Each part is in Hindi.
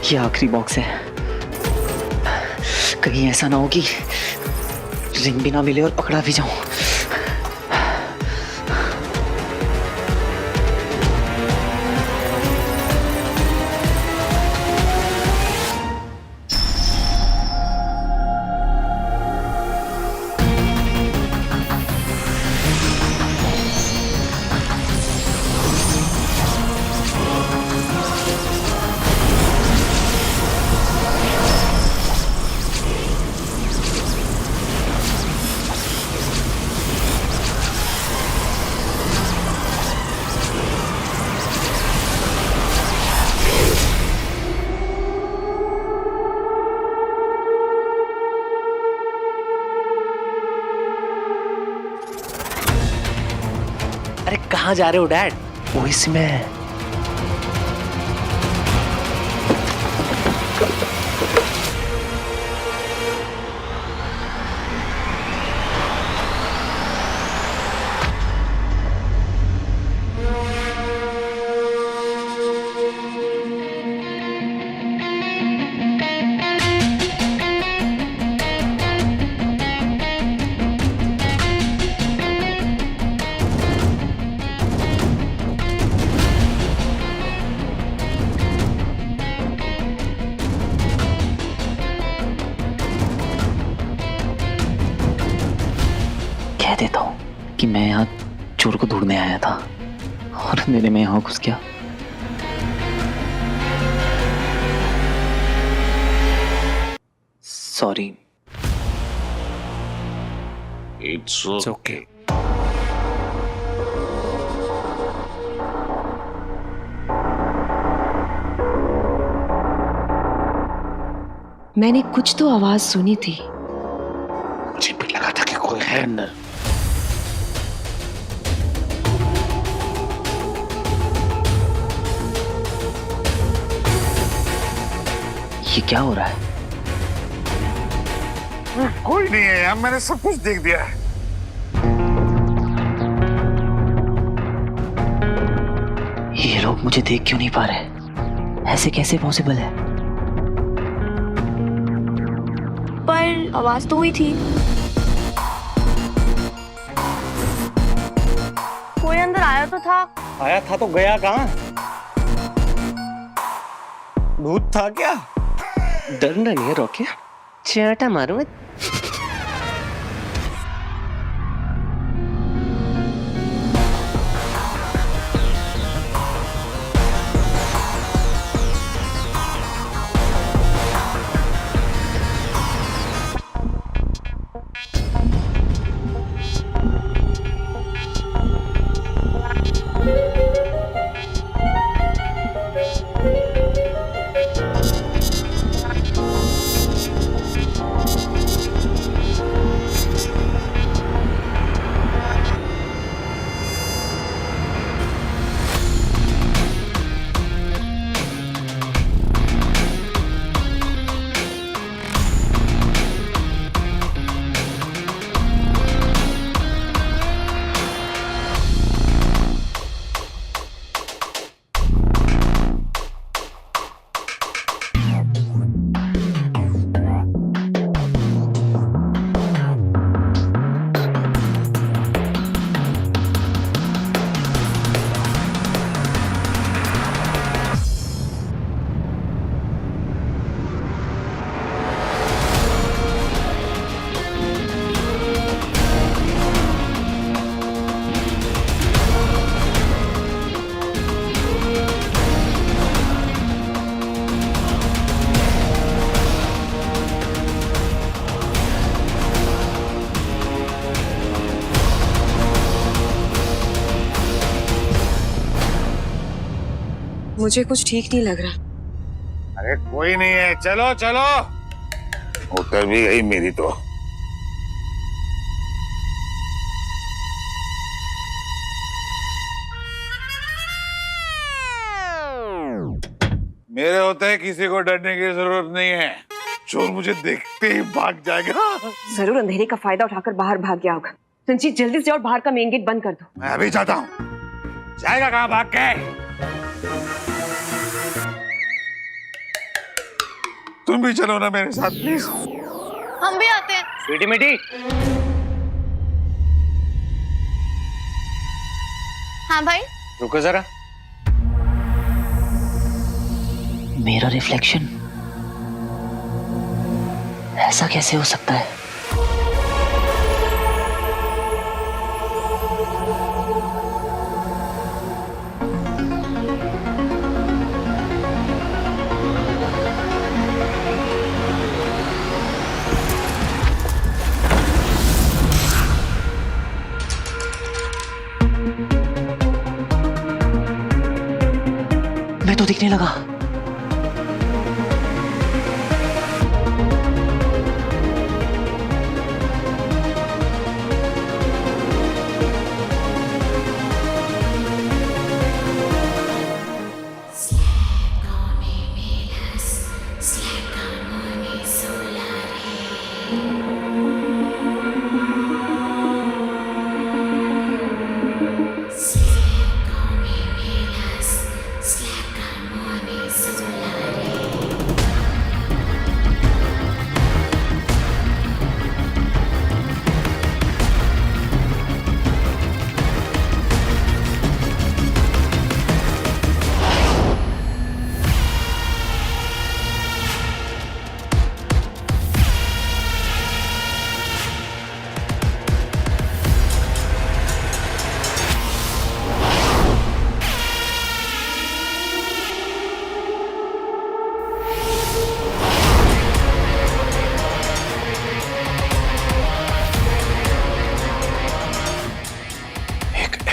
ये आखिरी बॉक्स है। कहीं ऐसा ना हो कि रिंग भी ना मिले और पकड़ा भी जाऊं। अरे कहाँ जा रहे हो डैड? वो इसमें कह देता हूँ कि मैं यहाँ चोर को ढूंढने आया था और अंधेरे में यहाँ घुस गया। सॉरी। It's okay. मैंने कुछ तो आवाज सुनी थी। मुझे भी लगा था कि कोई है अंदर। ये क्या हो रहा है? कोई नहीं है यार, मैंने सब कुछ देख दिया है। ये लोग मुझे देख क्यों नहीं पा रहे? ऐसे कैसे पॉसिबल है? पर आवाज तो हुई थी। कोई अंदर आया तो था। आया था तो गया कहाँ? भूत था क्या? डरना नहीं है रोके, चाटा मारूंगा। मुझे कुछ ठीक नहीं लग रहा। अरे कोई नहीं है, चलो चलो। उतर भी गई मेरी तो। मेरे होते हैं किसी को डरने की जरूरत नहीं है। चोर मुझे देखते ही भाग जाएगा। जरूर अंधेरे का फायदा उठाकर बाहर भाग गया होगा। रंजीत जल्दी से और बाहर का मेन गेट बंद कर दो। मैं अभी जाता हूँ। जाएगा कहाँ भाग के? तुम भी चलो ना मेरे साथ प्लीज। हम भी आते हैं। स्वीटी मिटी, हाँ भाई। रुको जरा। मेरा रिफ्लेक्शन ऐसा कैसे हो सकता है? मैं तो दिखने लगा।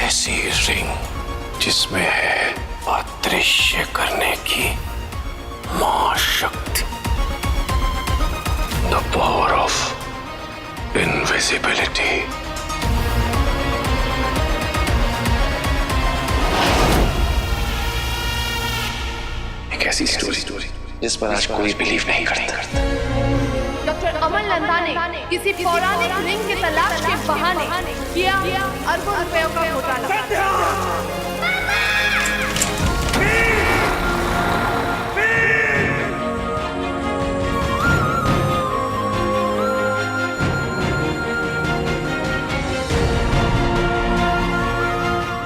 ऐसी रिंग जिसमें है अदृश्य करने की महाशक्ति, द पावर ऑफ इनविजिबिलिटी। एक ऐसी स्टोरी जिस पर आज कोई बिलीव नहीं करता। डॉक्टर अमन नंदा ने किसी पौराणिक रिंग की तलाश के बहाने किया अरबों रुपयों का घोटाला।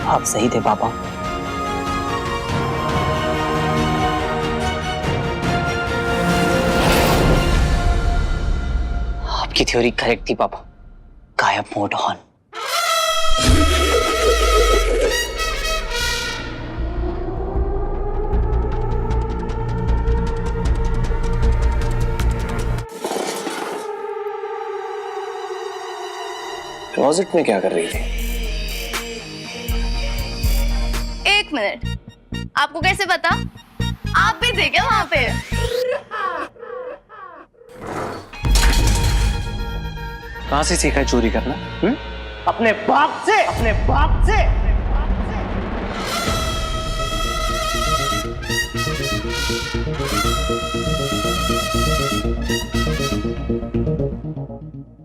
आप सही थे पापा। आपकी थ्योरी करेक्ट थी पापा। गायब मोड ऑन। क्लोजेट में क्या कर रही थी? एक मिनट, आपको कैसे पता? आप भी थे क्या वहां पे? कहां से सीखा है चोरी करना? अपने बाप से, अपने बाप से।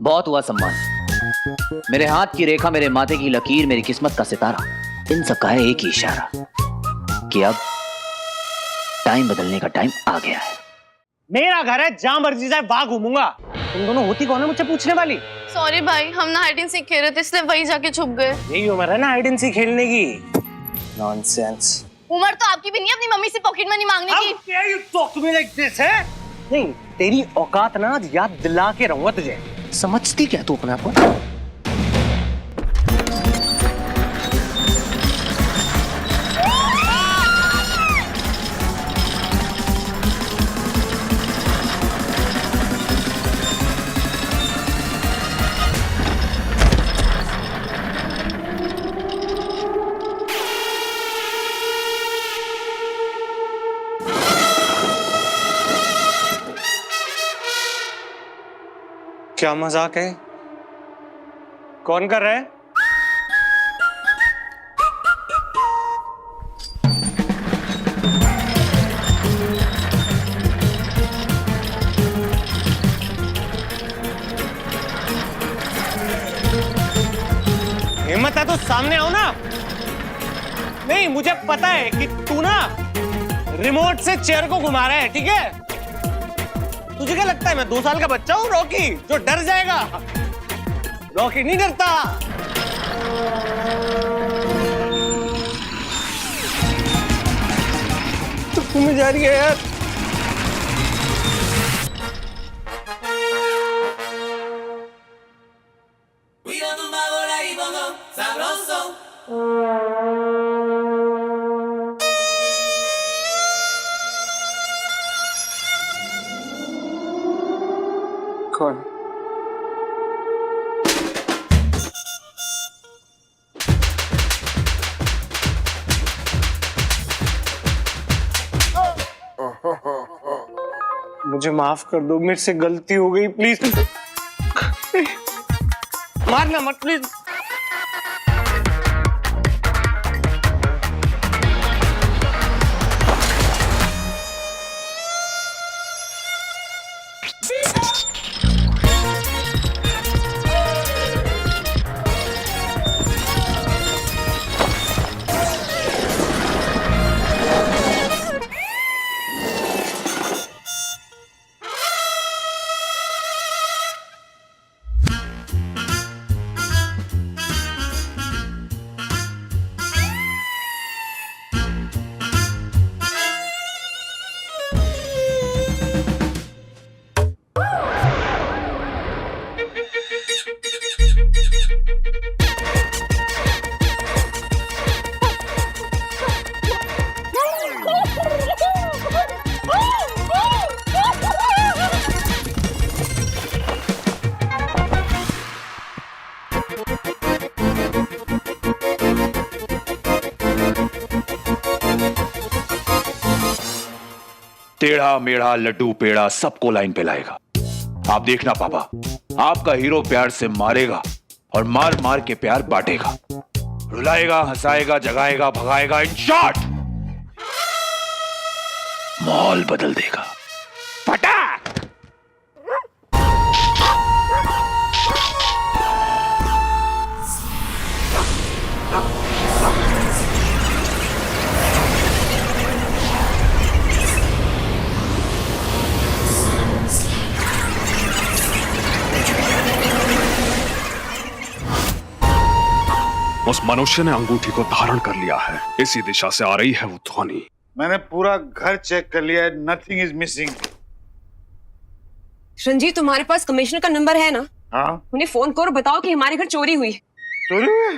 बहुत हुआ सम्मान। मेरे हाथ की रेखा, मेरे माथे की लकीर, मेरी किस्मत का सितारा, इन सब का है एक ही इशारा कि अब टाइम बदलने का टाइम आ गया है। मेरा घर है, जहां मर्जी जाए वहां घूमूंगा। तुम दोनों होती कौन है मुझसे पूछने वाली? सॉरी भाई, हम ना हाइड एंड सीक खेल रहे थे इसलिए वही जाके छुप गए। यही उम्र है ना हाइड एंड सीक खेलने की। नॉनसेंस। उम्र तो आपकी भी नहीं है अपनी मम्मी से पॉकेट मनी मांगने की। How dare you talk to me like this, है? नहीं, तेरी औकात ना याद दिला के रहूंगा तुझे। समझती क्या तू अपने आप को? क्या मजाक है? कौन कर रहा है? हिम्मत है तो सामने आओ ना। नहीं, मुझे पता है कि तू ना रिमोट से चेयर को घुमा रहा है, ठीक है? तुझे क्या लगता है मैं 2 साल का बच्चा हूँ रॉकी जो डर जाएगा? रॉकी नहीं डरता। तो तुम्हें जा रही है यार। कौन? मुझे माफ कर दो, मेरे से गलती हो गई, प्लीज। मारना मत प्लीज। टेढ़ा मेढ़ा लड्डू पेड़ा सबको लाइन पे लाएगा। आप देखना पापा, आपका हीरो प्यार से मारेगा और मार मार के प्यार बांटेगा, रुलाएगा, हंसाएगा, जगाएगा, भगाएगा, इन शॉर्ट माहौल बदल देगा। फटाक। उस मनुष्य ने अंगूठी को धारण कर लिया है। इसी दिशा से आ रही है वो ध्वनि। मैंने पूरा घर चेक कर लिया है, नथिंग इज मिसिंग। रंजीत, तुम्हारे पास कमिश्नर का नंबर है ना? हाँ। उन्हें फोन करो, बताओ कि हमारे घर चोरी हुई है। चोरी हुई है?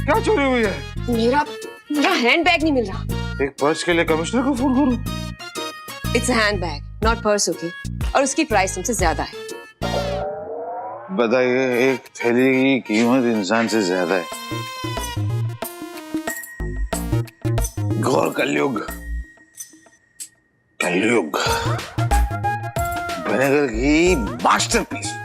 क्या चोरी हुई है? मेरा हैंडबैग नहीं मिल रहा। एक पर्स के लिए कमिश्नर को फोन करूं? It's handbag, not purse, okay? और उसकी प्राइस तुमसे ज्यादा है। बताइए, एक थैली की कीमत इंसान से ज्यादा है। घोर कलयुग, कलयुग विनेगर की मास्टरपीस।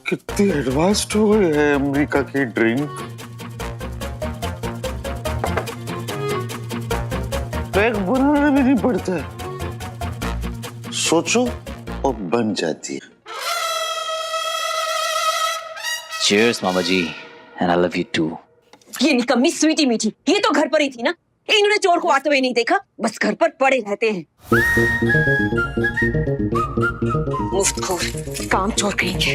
कितनी एडवांस्ड हो गई है अमेरिका की ड्रिंक। पैक बनाना भी नहीं पड़ता, सोचो और बन जाती है। Cheers, mama ji, and I love you too. ये निकम्मी स्वीटी मीठी, ये तो घर पर ही थी ना? इन्होंने चोर को आते हुए नहीं देखा, बस घर पर पड़े रहते हैं। मुफ्तखोर, काम चोर करेंगे।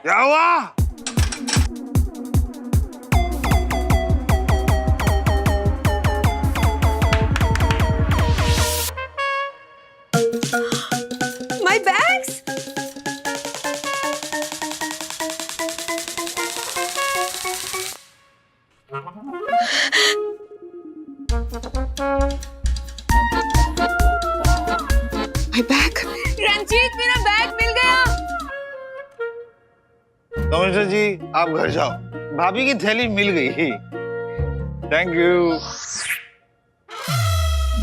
क्या हुआ? My bags? My bag? Ranjit, मेरा बैग मिल गया। कमिश्नर जी, आप घर जाओ, भाभी की थैली मिल गई। Thank you.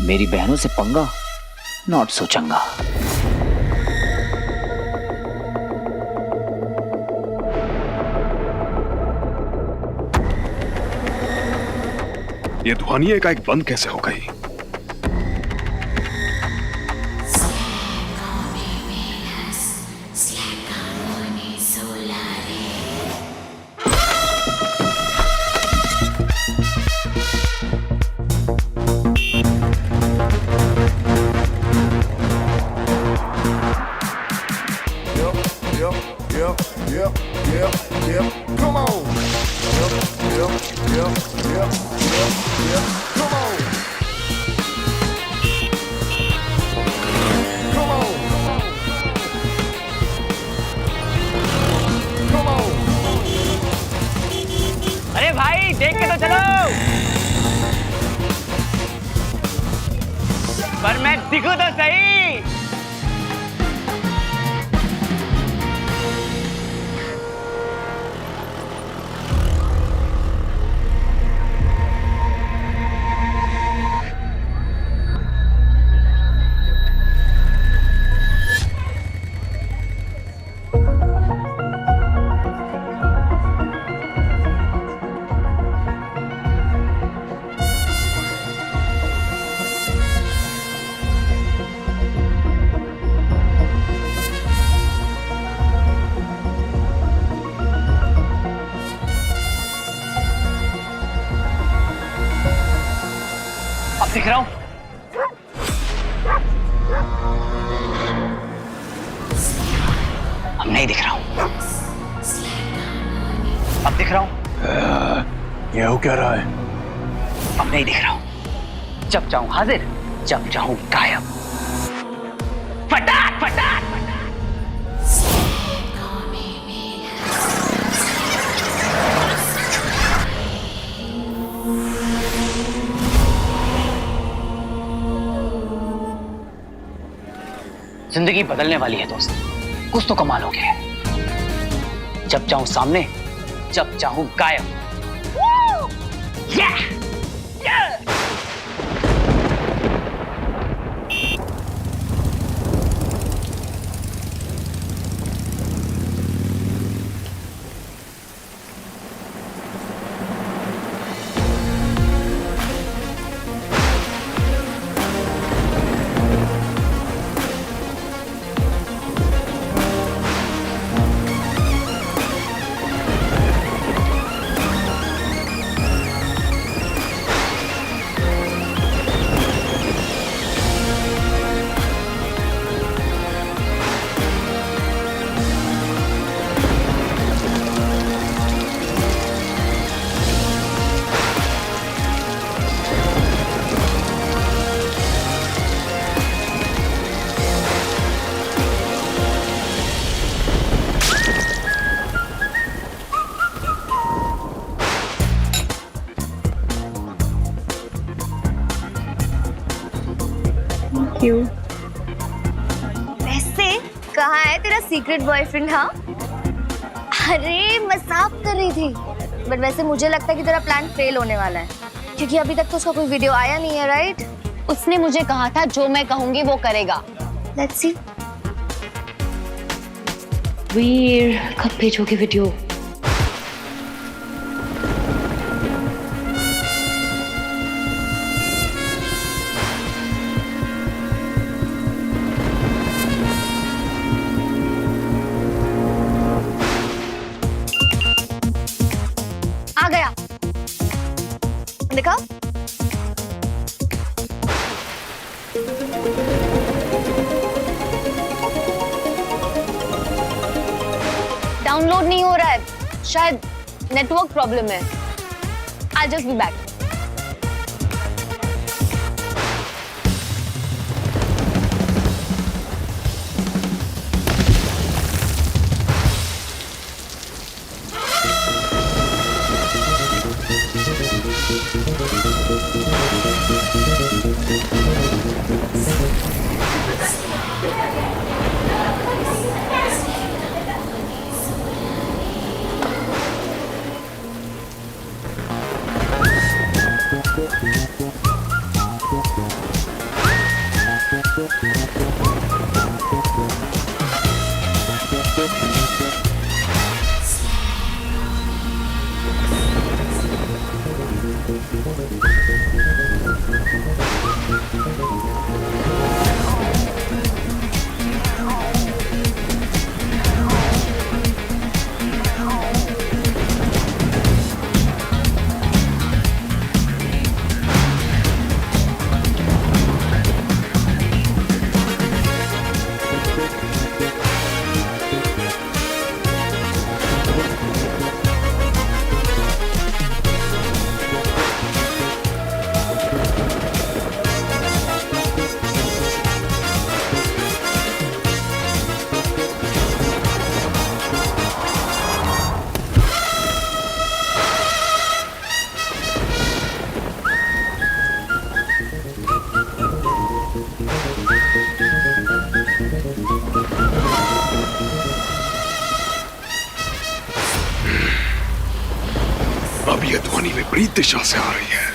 मेरी बहनों से पंगा, नॉट सो चंगा। ये ध्वनि एकाएक बंद कैसे हो गई? Come on. Come on. Come on. Come on. अरे भाई देख के तो चलो, पर मैं दिखूं तो सही। दिख रहा हूं? अब नहीं दिख रहा हूं। अब दिख रहा हूं? ये हो क्या रहा है? अब नहीं दिख रहा हूं। जब चाहूं हाजिर, जब चाहूं गायब। फटाक फटाक फटाक। जिंदगी बदलने वाली है दोस्त, कुछ तो कमाल हो गया है। जब चाहूं सामने, जब चाहूं गायब। Yeah! Yeah! वैसे कहाँ है तेरा सीक्रेट बॉयफ्रेंड? हाँ, अरे मजाक कर रही थी, बट वैसे मुझे लगता है कि तेरा प्लान फेल होने वाला है, क्योंकि अभी तक तो उसका कोई वीडियो आया नहीं है, राइट? उसने मुझे कहा था जो मैं कहूंगी वो करेगा। Let's see. वीर कब भेजोगे वीडियो? आ गया, देखा? डाउनलोड नहीं हो रहा है, शायद नेटवर्क प्रॉब्लम है। I'll just be back. दिशा से आ रही है।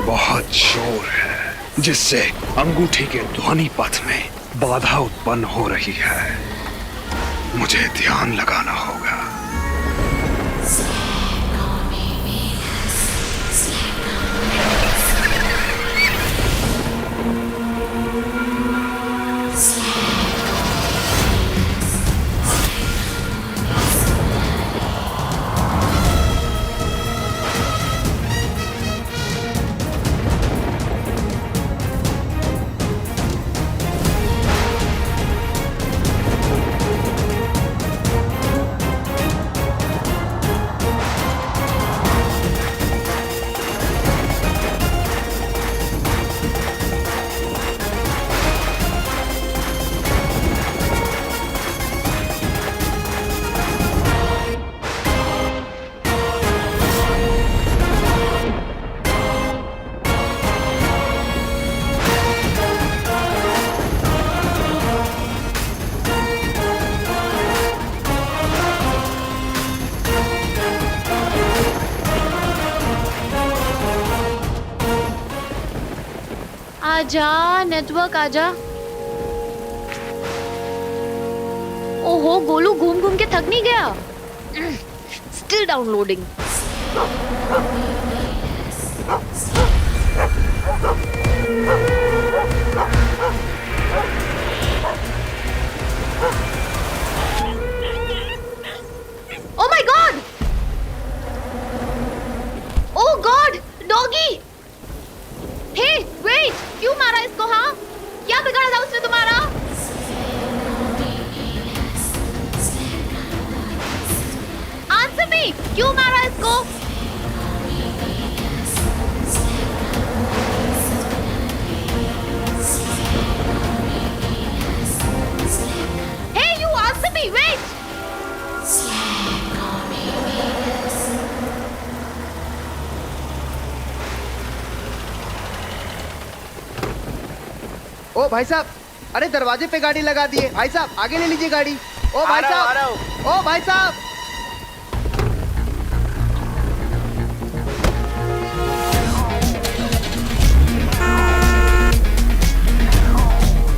बहुत शोर है जिससे अंगूठी के ध्वनि पथ में बाधा उत्पन्न हो रही है। मुझे ध्यान लगाना होगा। आजा नेटवर्क आजा। ओहो गोलू घूम घूम के थक नहीं गया? Still downloading. Oh my god! Oh god! Doggy! Hey wait! क्यों मारा इसको? हाँ, क्या बिगाड़ा था उसने तुम्हारा? Answer me! क्यों मारा इसको? Hey, you answer me! Wait! ओ भाई साहब, अरे दरवाजे पे गाड़ी लगा दिए। भाई साहब आगे ले लीजिए गाड़ी। ओ भाई साहब, ओ भाई साहब।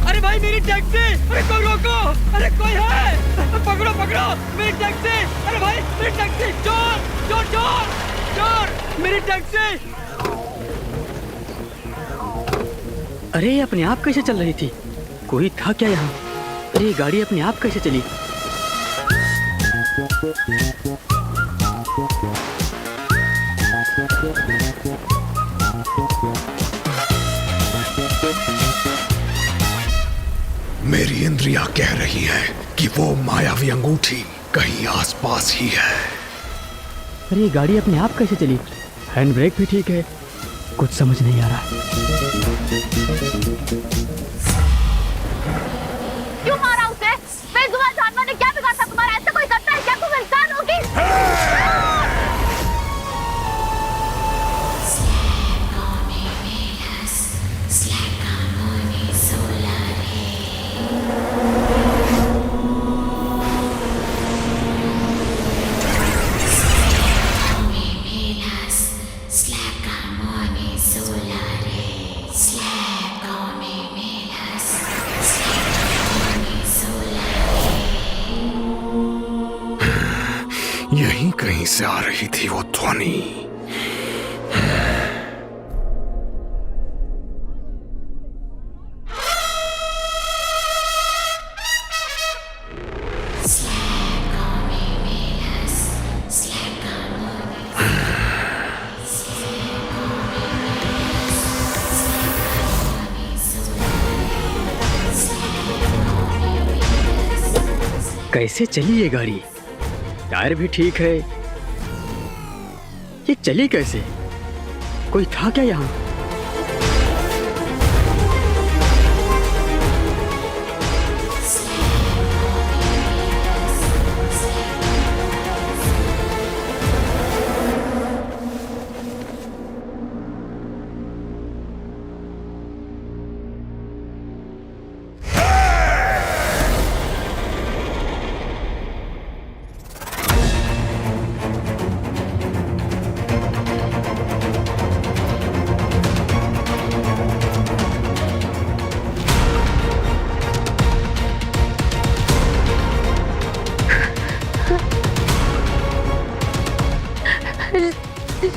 अरे भाई मेरी टैक्सी! अरे कोई रोको! अरे कोई है? पकड़ो पकड़ो मेरी टैक्सी! अरे भाई मेरी टैक्सी! चोर चोर चोर चोर! मेरी टैक्सी! अरे ये अपने आप कैसे चल रही थी? कोई था क्या यहाँ? अरे ये गाड़ी अपने आप कैसे चली? मेरी इंद्रियां कह रही हैं कि वो मायावी अंगूठी कहीं आसपास ही है। अरे ये गाड़ी अपने आप कैसे चली? हैंड ब्रेक भी ठीक है, कुछ समझ नहीं आ रहा। क्यों मारा उसे? बेजुबान जानवर ने क्या बिगाड़ा तुम्हारा? ऐसा कोई करता है क्या? तुम इंसान हो कि? यहीं कहीं से आ रही थी वो ध्वनि। कैसे चली ये गाड़ी? टायर भी ठीक है, ये चली कैसे? कोई था क्या यहाँ?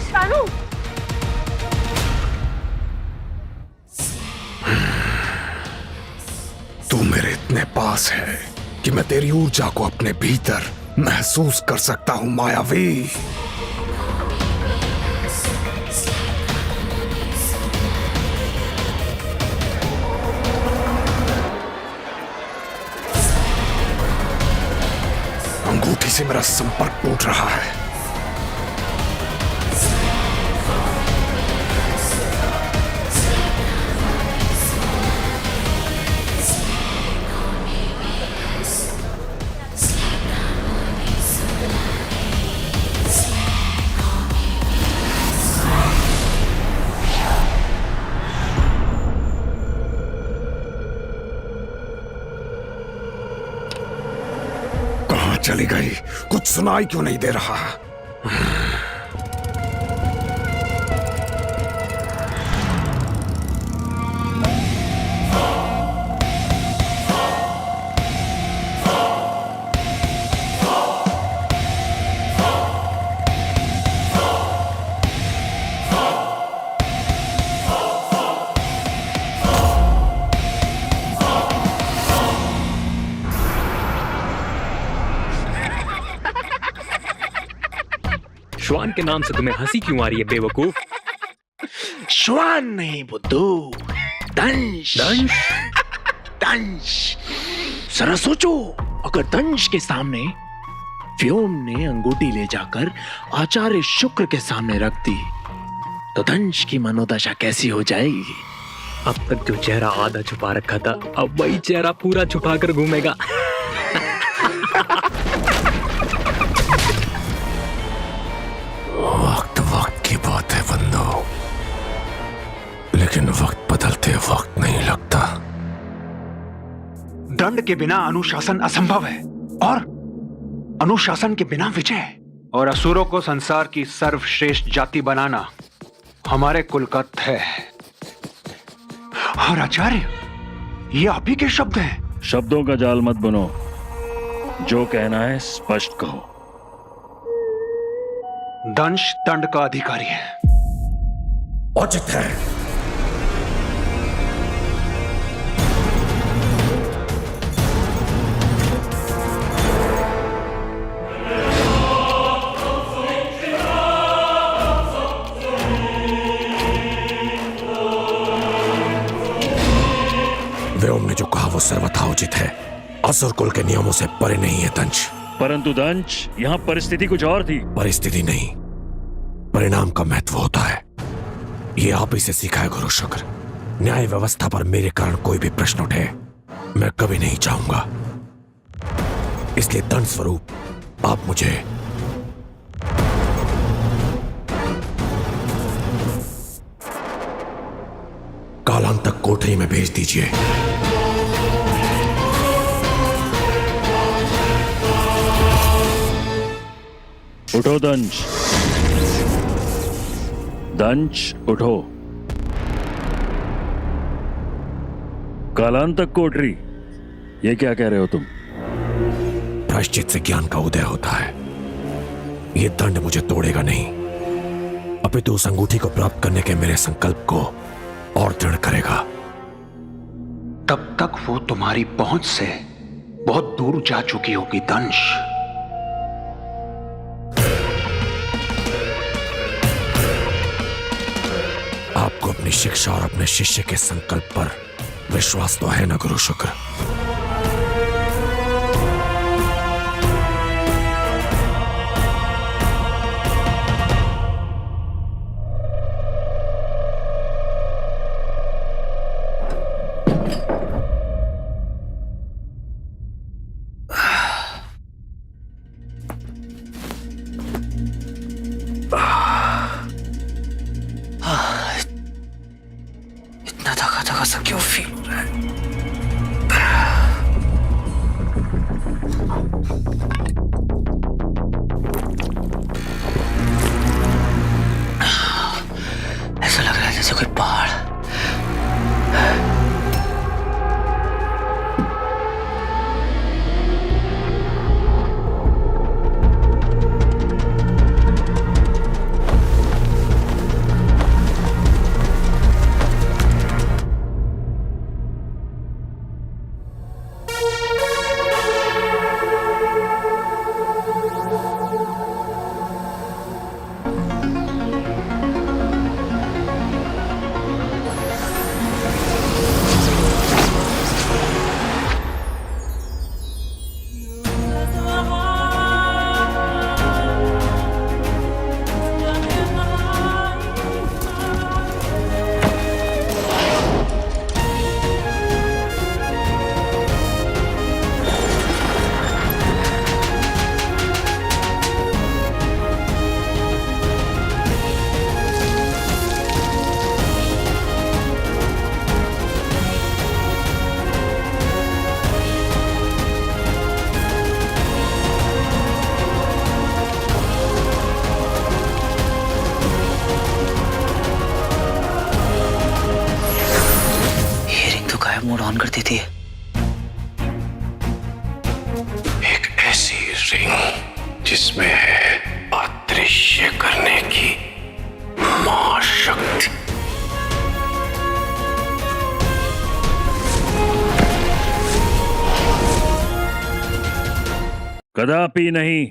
शानू, तू मेरे इतने पास है कि मैं तेरी ऊर्जा को अपने भीतर महसूस कर सकता हूं मायावी। अंगूठी से मेरा संपर्क टूट रहा है। चली गई, कुछ सुनाई क्यों नहीं दे रहा? श्वान के नाम से तुम्हें हंसी क्यों आ रही है बेवकूफ? श्वान नहीं बुद्धू, दंश। दंश? दंश। जरा सोचो, अगर दंश के सामने व्योम ने अंगूठी ले जाकर आचार्य शुक्र के सामने रख दी तो दंश की मनोदशा कैसी हो जाएगी? अब तक जो चेहरा आधा छुपा रखा था, अब वही चेहरा पूरा छुपा कर घूमेगा। वक्त वक्त की बात है बंदो, लेकिन वक्त बदलते वक्त नहीं लगता। दंड के बिना अनुशासन असंभव है और अनुशासन के बिना विजय। और असुरों को संसार की सर्वश्रेष्ठ जाति बनाना हमारे कुल का है। और आचार्य, ये आप ही के शब्द हैं। शब्दों का जाल मत बनो, जो कहना है स्पष्ट कहो। दंश दंड का अधिकारी है। उचित है। व्योम ने जो कहा वो सर्वथा उचित है। असुर कुल के नियमों से परे नहीं है दंश। परंतु दंश, यहाँ परिस्थिति कुछ और थी। परिस्थिति नहीं, परिणाम का महत्व होता है। ये आप ही से सीखा है गुरु शुक्र। न्याय व्यवस्था पर मेरे कारण कोई भी प्रश्न उठे, मैं कभी नहीं चाहूंगा। इसलिए दंड स्वरूप आप मुझे कालांतक कोठरी में भेज दीजिए। उठो दंश, दंश उठो। कालांतक कोठरी, ये क्या कह रहे हो तुम? प्रायश्चित से ज्ञान का उदय होता है। ये दंड मुझे तोड़ेगा नहीं, अपितु उस अंगूठी को प्राप्त करने के मेरे संकल्प को और दृढ़ करेगा। तब तक वो तुम्हारी पहुंच से बहुत दूर जा चुकी होगी दंश। आपको अपनी शिक्षा और अपने शिष्य के संकल्प पर विश्वास तो है ना गुरु शुक्र? थका थका सा क्यों फील हो रहा है? ऐसा लग रहा है जैसे कोई पहाड़। मोड ऑन कर देती है। एक ऐसी रिंग जिसमें है अदृश्य करने की महाशक्ति। कदापि नहीं,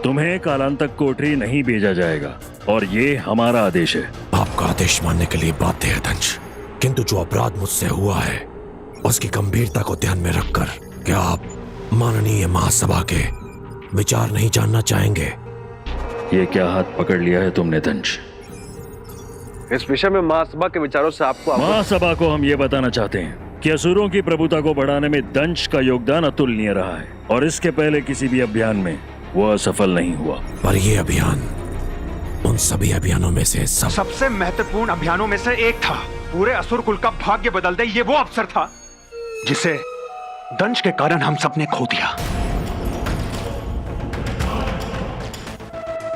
तुम्हें कालांतक कोठरी नहीं भेजा जाएगा और ये हमारा आदेश है। आपका आदेश मानने के लिए बाध्य है दंश, किंतु जो अपराध मुझसे हुआ है उसकी गंभीरता को ध्यान में रखकर क्या आप माननीय महासभा के विचार नहीं जानना चाहेंगे? ये क्या हाथ पकड़ लिया है तुमने दंश? इस विषय में महासभा के विचारों से आपको महासभा को हम ये बताना चाहते हैं कि असुरों की प्रभुता को बढ़ाने में दंश का योगदान अतुलनीय रहा है और इसके पहले किसी भी अभियान में वो असफल नहीं हुआ। पर ये अभियान उन सभी अभियानों में से सबसे महत्वपूर्ण अभियानों में से एक था। पूरे असुर कुल का भाग्य बदल दे, ये वो अवसर था जिसे दंश के कारण हम सबने खो दिया,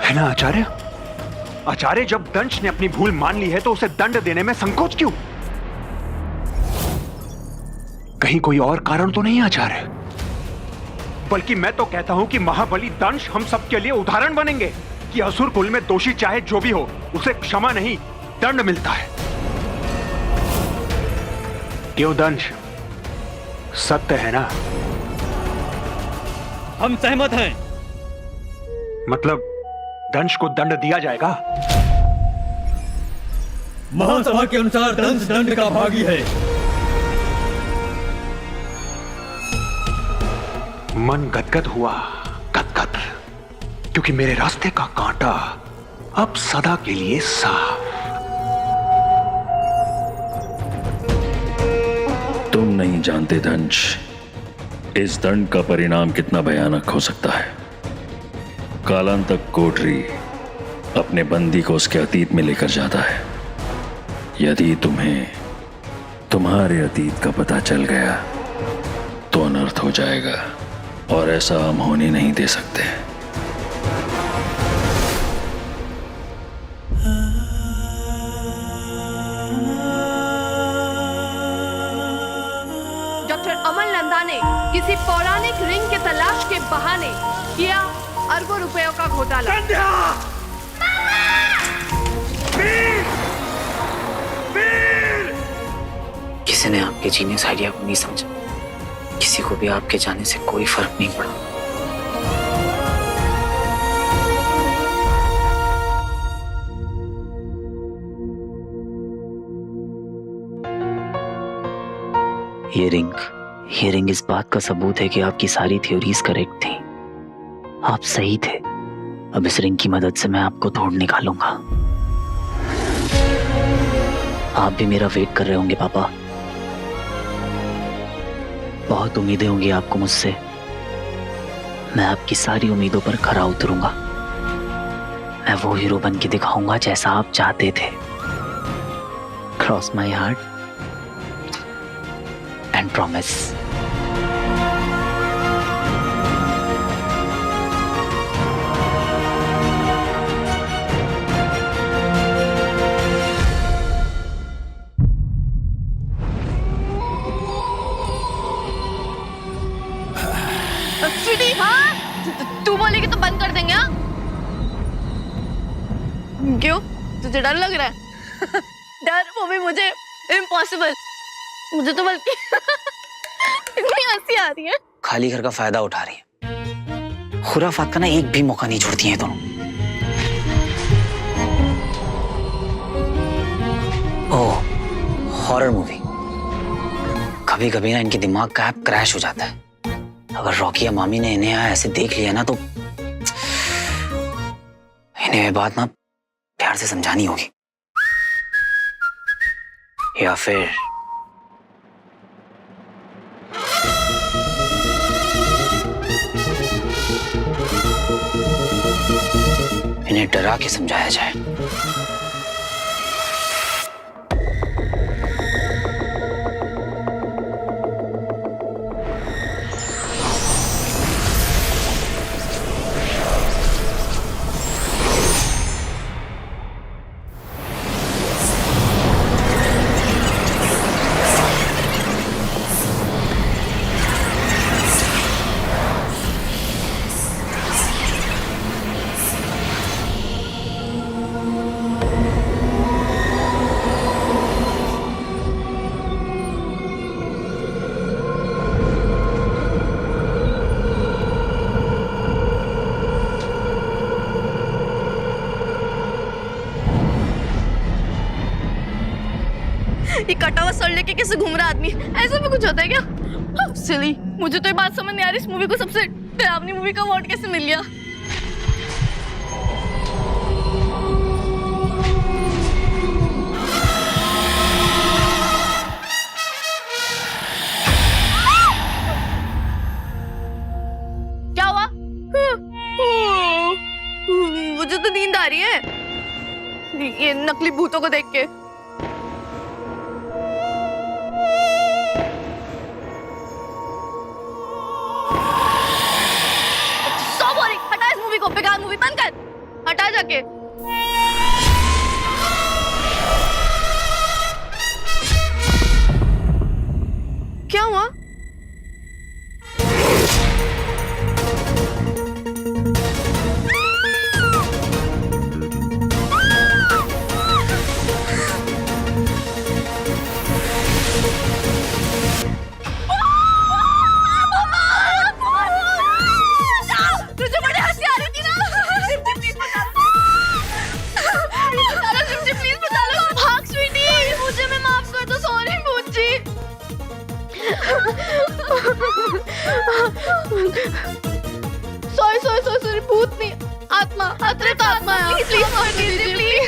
है ना आचार्य? आचार्य, जब दंश ने अपनी भूल मान ली है तो उसे दंड देने में संकोच क्यों? कहीं कोई और कारण तो नहीं आचार्य? बल्कि मैं तो कहता हूं कि महाबली दंश हम सबके लिए उदाहरण बनेंगे कि असुर कुल में दोषी चाहे जो भी हो उसे क्षमा नहीं दंड मिलता है। क्यों दंश, सत्य है ना? हम सहमत हैं। मतलब दंश को दंड दिया जाएगा? महासभा के अनुसार दंश दंड का भागी है। मन गदगद हुआ, गदगद, क्योंकि मेरे रास्ते का कांटा अब सदा के लिए साफ। तुम नहीं जानते दंश, इस दंड का परिणाम कितना भयानक हो सकता है। कालांतक कोठरी अपने बंदी को उसके अतीत में लेकर जाता है। यदि तुम्हें तुम्हारे अतीत का पता चल गया तो अनर्थ हो जाएगा और ऐसा हम होने नहीं दे सकते। किसी पौराणिक रिंग के तलाश के बहाने किया अरबों रुपयों का घोटाला। किसी ने आपके जीनियस आइडिया को नहीं समझा, किसी को भी आपके जाने से कोई फर्क नहीं पड़ा। ये रिंग इस बात का सबूत है कि आपकी सारी थ्योरीज करेक्ट थी। आप सही थे। अब इस रिंग की मदद से मैं आपको तोड़ निकालूंगा। आप भी मेरा वेट कर रहे होंगे पापा। बहुत उम्मीदें होंगी आपको मुझसे। मैं आपकी सारी उम्मीदों पर खरा उतरूंगा। मैं वो हीरो बन के दिखाऊंगा जैसा आप चाहते थे। Cross my heart and promise. Sweety, हाँ? तू बोलेगी तो बंद कर देंगे, हाँ? क्यों? तुझे डर लग रहा है? डर, वो भी मुझे? इम्पॉसिबल। मुझे तो बल्कि इतनी हंसी आ रही है। खाली घर का फायदा उठा रही है। खुराफात का ना एक भी मौका नहीं छोड़ती हैं दोनों। ओह, हॉरर मूवी। कभी कभी ना इनके दिमाग का ऐप क्रैश हो जाता है। अगर रॉकी या मामी ने इन्हें ऐसे देख लिया ना तो इन्हें ये बात ना प्यार से समझानी होगी, या फिर इन्हें डरा के समझाया जाए। ये कटा हुआ सर लेके कैसे घूम रहा आदमी? ऐसा भी कुछ होता है क्या? सिली, मुझे तो ये बात समझ नहीं आ रही, इस मूवी को सबसे डरावनी मूवी का अवार्ड कैसे मिल गया? क्या हुआ? मुझे तो नींद आ रही है ये नकली भूतों को देख के। बेकार मूवी बंद कर, हटा जाके। क्या हुआ? सॉरी, भूत नहीं, आत्मा, अतिरिक्त आत्मा है। प्लीज मार दीजिए, प्लीज।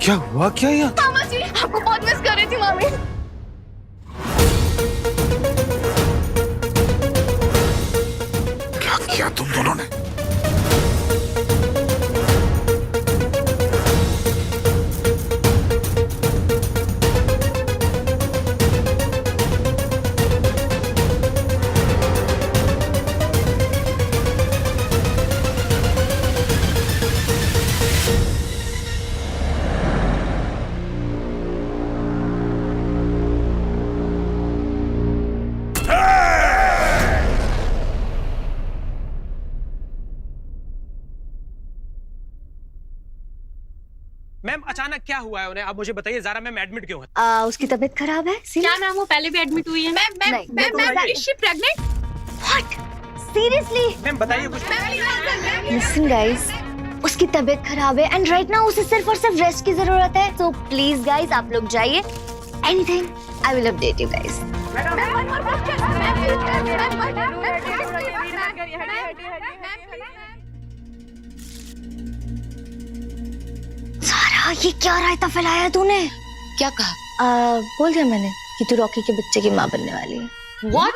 क्या हुआ क्या यार? मामा जी, आपको बहुत मिस कर रही थी मामी। क्या किया तुम दोनों ने? मैम, अचानक क्या हुआ है उन्हें? आप मुझे बताइए जरा। मैम, एडमिट क्यों है? उसकी तबीयत खराब है। क्या मैम वो पहले भी एडमिट हुई है? Ma'am, is she pregnant? What? Seriously? Ma'am बताइए कुछ। लिसन गाइस, उसकी तबीयत खराब है एंड राइट नाउ उसे सिर्फ और सिर्फ रेस्ट की जरूरत है। तो प्लीज गाइस, आप लोग जाइए, anything, I will update you guys. सारा ये क्या रायता फैलाया तूने? क्या कहा? बोल दिया मैंने कि तू रॉकी के बच्चे की माँ बनने वाली है। What?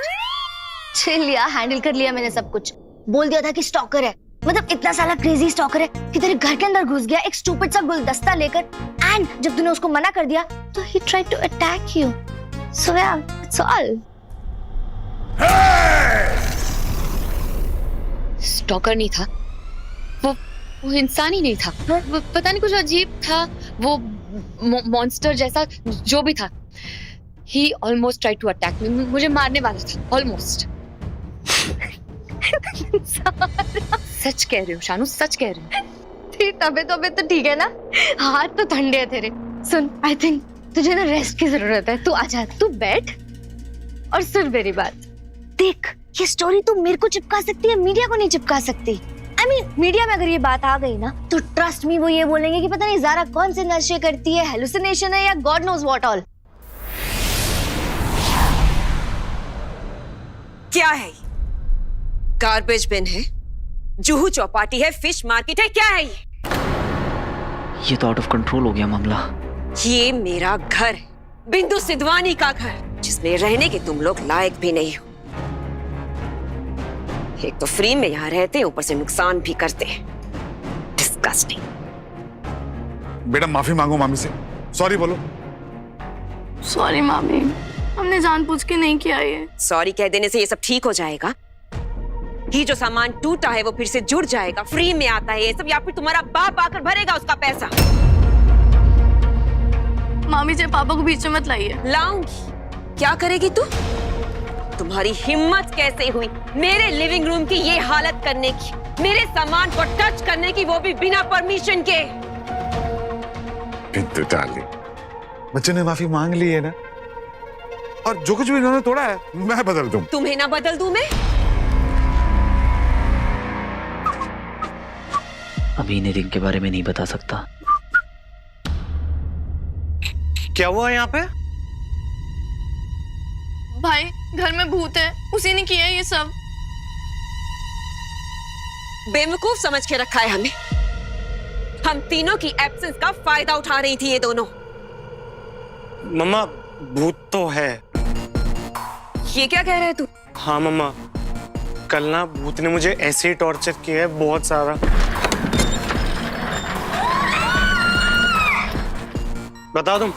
चिल लिया, हैंडल कर लिया मैंने सब कुछ। बोल दिया था कि स्टॉकर है, मतलब इतना साला क्रेजी स्टॉकर है कि तेरे घर के अंदर घुस गया एक स्टूपिड सा गुलदस्ता लेकर, एंड जब तूने उसको मना कर दिया तो he tried to attack you. So yeah, that's all. Stalker नहीं था, वो इंसान ही नहीं था। वो पता नहीं कुछ अजीब था, वो मॉन्स्टर जैसा जो भी था। He almost tried to attack me. मुझे मारने वाला था, almost. सच कह रही हूँ शानू, सच कह रही हूँ। तेरी तबीयत तो ठीक है ना? हाथ तो ठंडे है तेरे। सुन, I think तुझे ना रेस्ट की जरूरत है। तू आजा, तू बैठ और सुन मेरी बात। देख, ये स्टोरी तू मेरे को चिपका सकती है, मीडिया को नहीं चिपका सकती। I mean, मीडिया में अगर ये बात आ गई ना तो ट्रस्ट मी, वो ये बोलेंगे कि पता नहीं ज़ारा कौन से नशे करती है, हेलुसिनेशन है या गॉड नोज व्हाट ऑल। क्या है? गार्बेज बिन है, जूहू चौपाटी है, फिश मार्केट है, क्या है ये तो आउट ऑफ कंट्रोल हो गया मामला। ये मेरा घर है, बिंदु सिद्धवानी का घर, जिसमें रहने के तुम लोग लायक भी नहीं हो। एक तो फ्री में यहाँ रहते हैं, ऊपर से नुकसान भी करते हैं। डिस्गस्टिंग। बेटा माफी मांगो मामी से, सॉरी बोलो। सॉरी मामी, हमने जानबूझ के नहीं किया ये। सॉरी कह देने से ये सब ठीक हो जाएगा? ये जो सामान टूटा है वो फिर से जुड़ जाएगा, फ्री में आता है ये सब, या फिर तुम्हारा बाप आकर भरेगा उसका पैसा? मामी जी पापा को बीच में मत लाइए। लाऊंगी। क्या करेगी तू? तुम्हारी हिम्मत कैसे हुई मेरे लिविंग रूम की ये हालत करने की, मेरे सामान को टच करने की, वो भी बिना परमिशन के? बिंदु डार्लिंग, बच्चों ने माफी मांग ली है ना, और जो कुछ भी इन्होंने तोड़ा है मैं बदल दूं। तुम्हें ना बदल दूं मैं? अभी इन्हें रिंग के बारे में नहीं बता सकता। क्या हुआ यहाँ पे? भाई घर में भूत है, उसी ने किया ये सब। बेवकूफ समझ के रखा है हमें। हम तीनों की एब्सेंस का फायदा उठा रही थी ये दोनों। मम्मा भूत तो है। ये क्या कह रहे है तू? हाँ मम्मा, कल ना भूत ने मुझे ऐसे ही टॉर्चर किया है, बहुत सारा। बताओ तुम,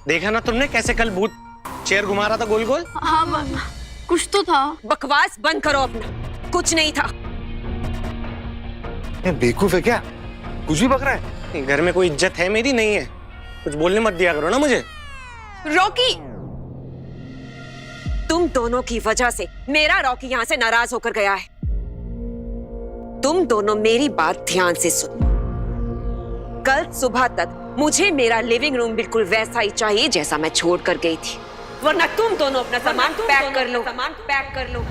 देखा ना तुमने कैसे कल भूत चेयर घुमा रहा था गोल गोल? हाँ मम्मा, कुछ तो था। बकवास बंद करो अपना, कुछ नहीं था। ये बेवकूफ है क्या? कुछ भी बक रहा है। घर में कोई इज्जत है मेरी? नहीं है। कुछ बोलने मत दिया करो ना मुझे। रॉकी, तुम दोनों की वजह से मेरा रॉकी यहाँ से नाराज होकर गया है। तुम दोनों मेरी बात ध्यान से सुनो। कल सुबह तक मुझे मेरा लिविंग रूम बिल्कुल वैसा ही चाहिए जैसा मैं छोड़ कर गई थी, वरना तुम दोनों अपना सामान पैक कर लो। सामान पैक कर लो।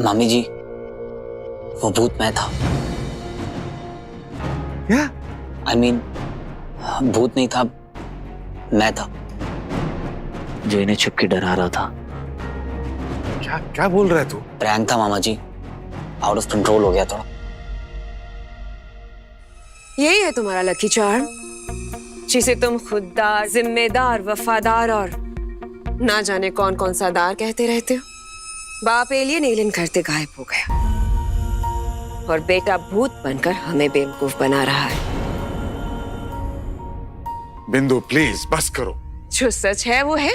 मामी जी, वो भूत मैं था। क्या? I mean, भूत नहीं था, मैं था जो इन्हें छुप के डरा रहा था। क्या क्या बोल रहा है तू? प्रैंक था मामा जी, आउट ऑफ कंट्रोल हो गया थोड़ा। यही है तुम्हारा लकी चार्म, जिसे तुम खुददार, जिम्मेदार, वफादार और ना जाने कौन कौन सा दार कहते रहते हो। बाप एलियन करते गायब हो गया और बेटा भूत बनकर हमें बेवकूफ बना रहा है। बिंदु प्लीज बस करो। जो सच है वो है,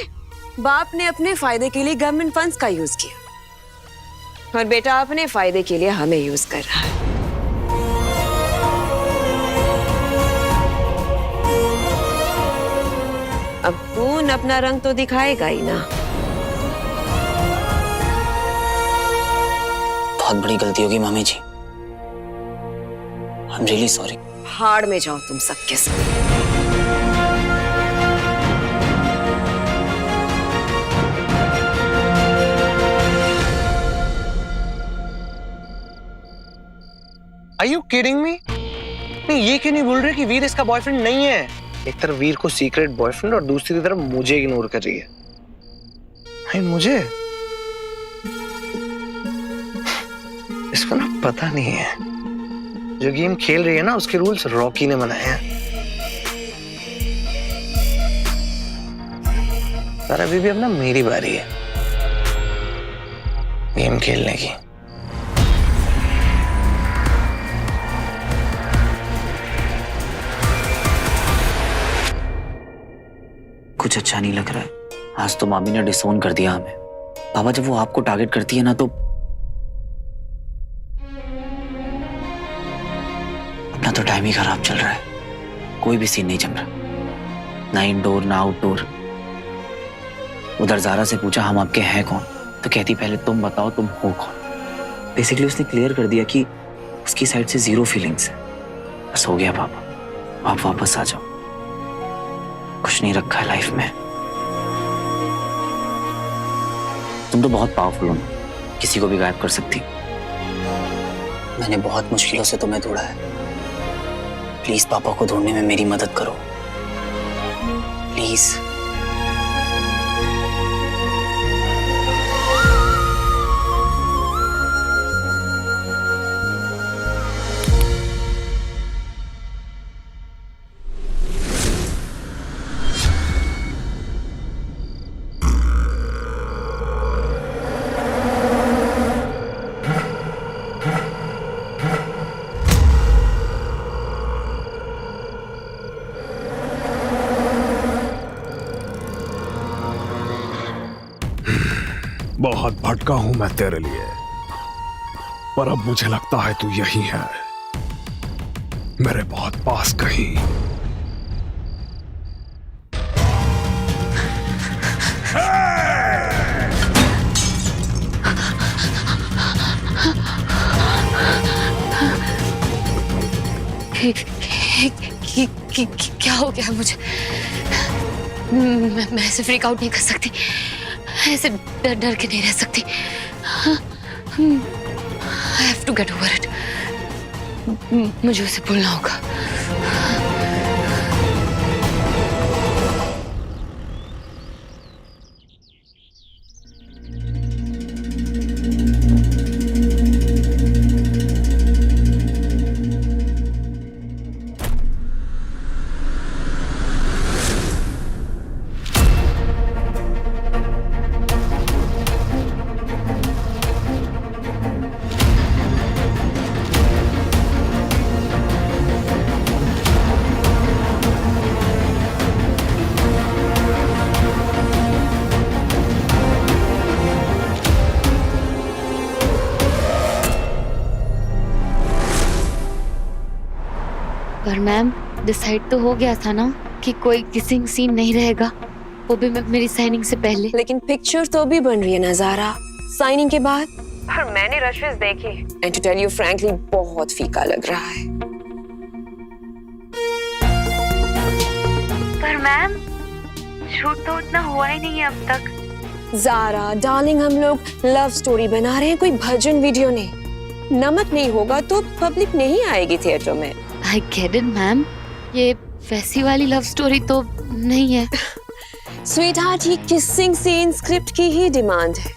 बाप ने अपने फायदे के लिए गवर्नमेंट फंड्स का यूज किया और बेटा अपने फायदे के लिए हमें यूज कर रहा है। अब खून अपना रंग तो दिखाएगा ही ना। बहुत बड़ी गलती होगी मामी जी, आई एम रियली सॉरी। हाड़ में जाओ तुम सबके सब। Are you kidding me? नहीं, ये क्यों नहीं बोल रहे कि वीर इसका बॉयफ्रेंड नहीं है? एक तरफ वीर को सीक्रेट बॉयफ्रेंड और दूसरी तरफ मुझे इग्नोर कर रही है। नहीं, मुझे इसको ना पता नहीं है, जो गेम खेल रही है ना उसके रूल्स रॉकी ने बनाए हैं। पर अभी भी अब ना मेरी बारी है गेम खेलने की। कुछ अच्छा नहीं लग रहा है। आज तो मामी ने डिसोन कर दिया हमें। पापा जब वो आपको टारगेट करती है ना तो अपना तो टाइम ही खराब चल रहा है। कोई भी सीन नहीं जम रहा, ना इंडोर ना आउटडोर। उधर जारा से पूछा हम आपके हैं कौन, तो कहती पहले तुम बताओ तुम हो कौन। बेसिकली उसने क्लियर कर दिया कि उसकी साइड से 0 फीलिंग्स है। बस हो गया पापा, आप वापस आ जाओ। कुछ नहीं रखा है लाइफ में। तुम तो बहुत पावरफुल हो, किसी को भी गायब कर सकती। मैंने बहुत मुश्किलों से तुम्हें ढूंढा है। प्लीज पापा को ढूंढने में मेरी मदद करो, प्लीज। बहुत भटका हूं मैं तेरे लिए, पर अब मुझे लगता है तू यही है, मेरे बहुत पास कहीं। क्या हो गया मुझे? मैं ऐसे फ्रीक आउट नहीं कर सकती, ऐसे डर के नहीं रह सकती। I have to get over it. मुझे उसे भूलना होगा। पर मैम डिसाइड तो हो गया था ना कि कोई किसिंग सीन नहीं रहेगा, वो भी मेरी साइनिंग से पहले। लेकिन पिक्चर तो भी बन रही है नजारा साइनिंग के बाद। और मैंने रशेस देखे and to tell you frankly बहुत फीका लग रहा है। पर मैम शूट तो उतना हुआ ही नहीं है अब तक। जारा डार्लिंग, हम लोग लव स्टोरी बना रहे हैं, कोई भजन वीडियो नहीं। नमक नहीं होगा तो पब्लिक नहीं आएगी थिएटर में। I get it, ma'am. ये वैसी वाली लव स्टोरी तो नहीं है। स्वीटहार्ट, ये किसिंग सीन स्क्रिप्ट की ही डिमांड है।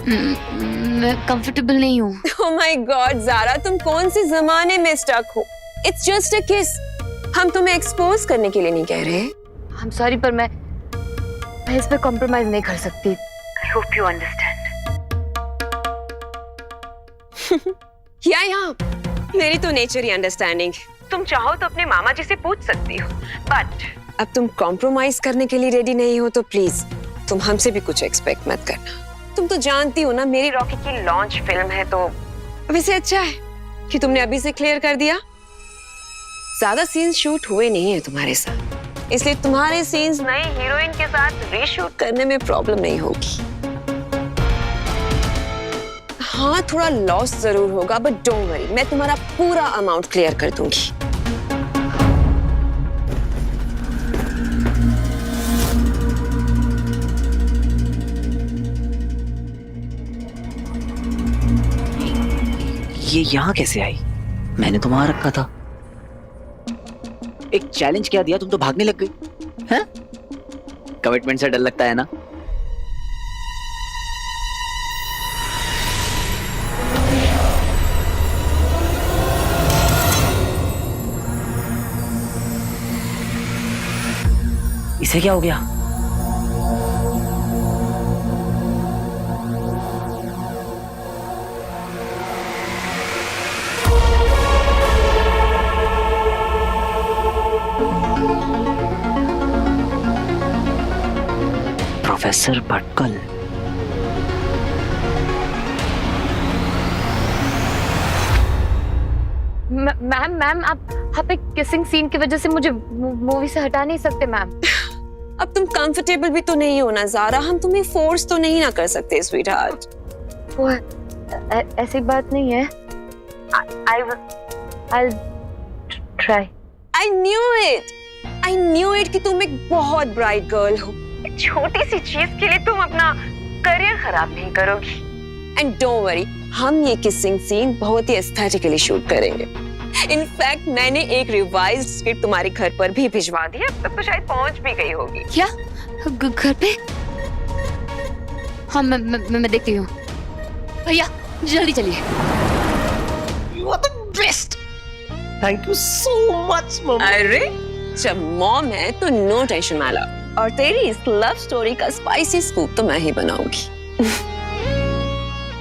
मैं कंफर्टेबल नहीं हूँ। Oh my God, ज़ारा, तुम कौन से जमाने में स्टक हो? It's just a kiss. हम तुम्हें एक्सपोज करने के लिए नहीं कह रहे। I'm sorry, पर मैं इस पे कॉम्प्रोमाइज नहीं कर सकती। I hope you understand. या मेरी तो नेचर ही अंडरस्टैंडिंग। तुम चाहो तो अपने मामा जी से पूछ सकती हो, बट अब तुम कॉम्प्रोमाइज करने के लिए रेडी नहीं हो तो प्लीज तुम हमसे भी कुछ एक्सपेक्ट मत करना। तुम तो जानती हो ना मेरी रॉकी की लॉन्च फिल्म है, तो अब इसे अच्छा है कि तुमने अभी से क्लियर कर दिया। ज्यादा सीन्स शूट हुए नहीं है तुम्हारे साथ, इसलिए तुम्हारे सीन्स नई हीरोइन के साथ रीशूट करने में प्रॉब्लम नहीं होगी। हाँ, थोड़ा लॉस जरूर होगा, बट डोंट वरी, मैं तुम्हारा पूरा अमाउंट क्लियर कर दूंगी। ये यहाँ कैसे आई? मैंने तो वहां रखा था। एक चैलेंज क्या दिया, तुम तो भागने लग गई हैं? कमिटमेंट से डर लगता है ना? इसे क्या हो गया? प्रोफेसर भटकल। मैम आप एक किसिंग सीन की वजह से मुझे मूवी से हटा नहीं सकते मैम। अब तुम कंफर्टेबल भी तो नहीं हो ना ज़ारा, हम तुम्हें फोर्स तो नहीं ना कर सकते स्वीट हार्ट। वो ऐसी बात नहीं है। I'll try. I knew it कि तुम एक बहुत ब्राइट गर्ल हो। छोटी सी चीज के लिए तुम अपना करियर खराब नहीं करोगी। एंड डोंट वरी, हम ये किसिंग सीन बहुत ही एस्थेटिकली शूट करेंगे। इनफैक्ट मैंने एक रिवाइज्ड स्क्रिप्ट तुम्हारे घर पर भी भिजवा दी है, अब तक तो शायद पहुंच भी गई होगी। क्या घर पे? हाँ मैं देखती हूँ। भैया जल्दी चलिए। You are the best. Thank you so much, mom. अरे जब मॉम है तो नो टेंशन माला, और तेरी इस लव स्टोरी का स्पाइसी स्कूप तो मैं ही बनाऊंगी।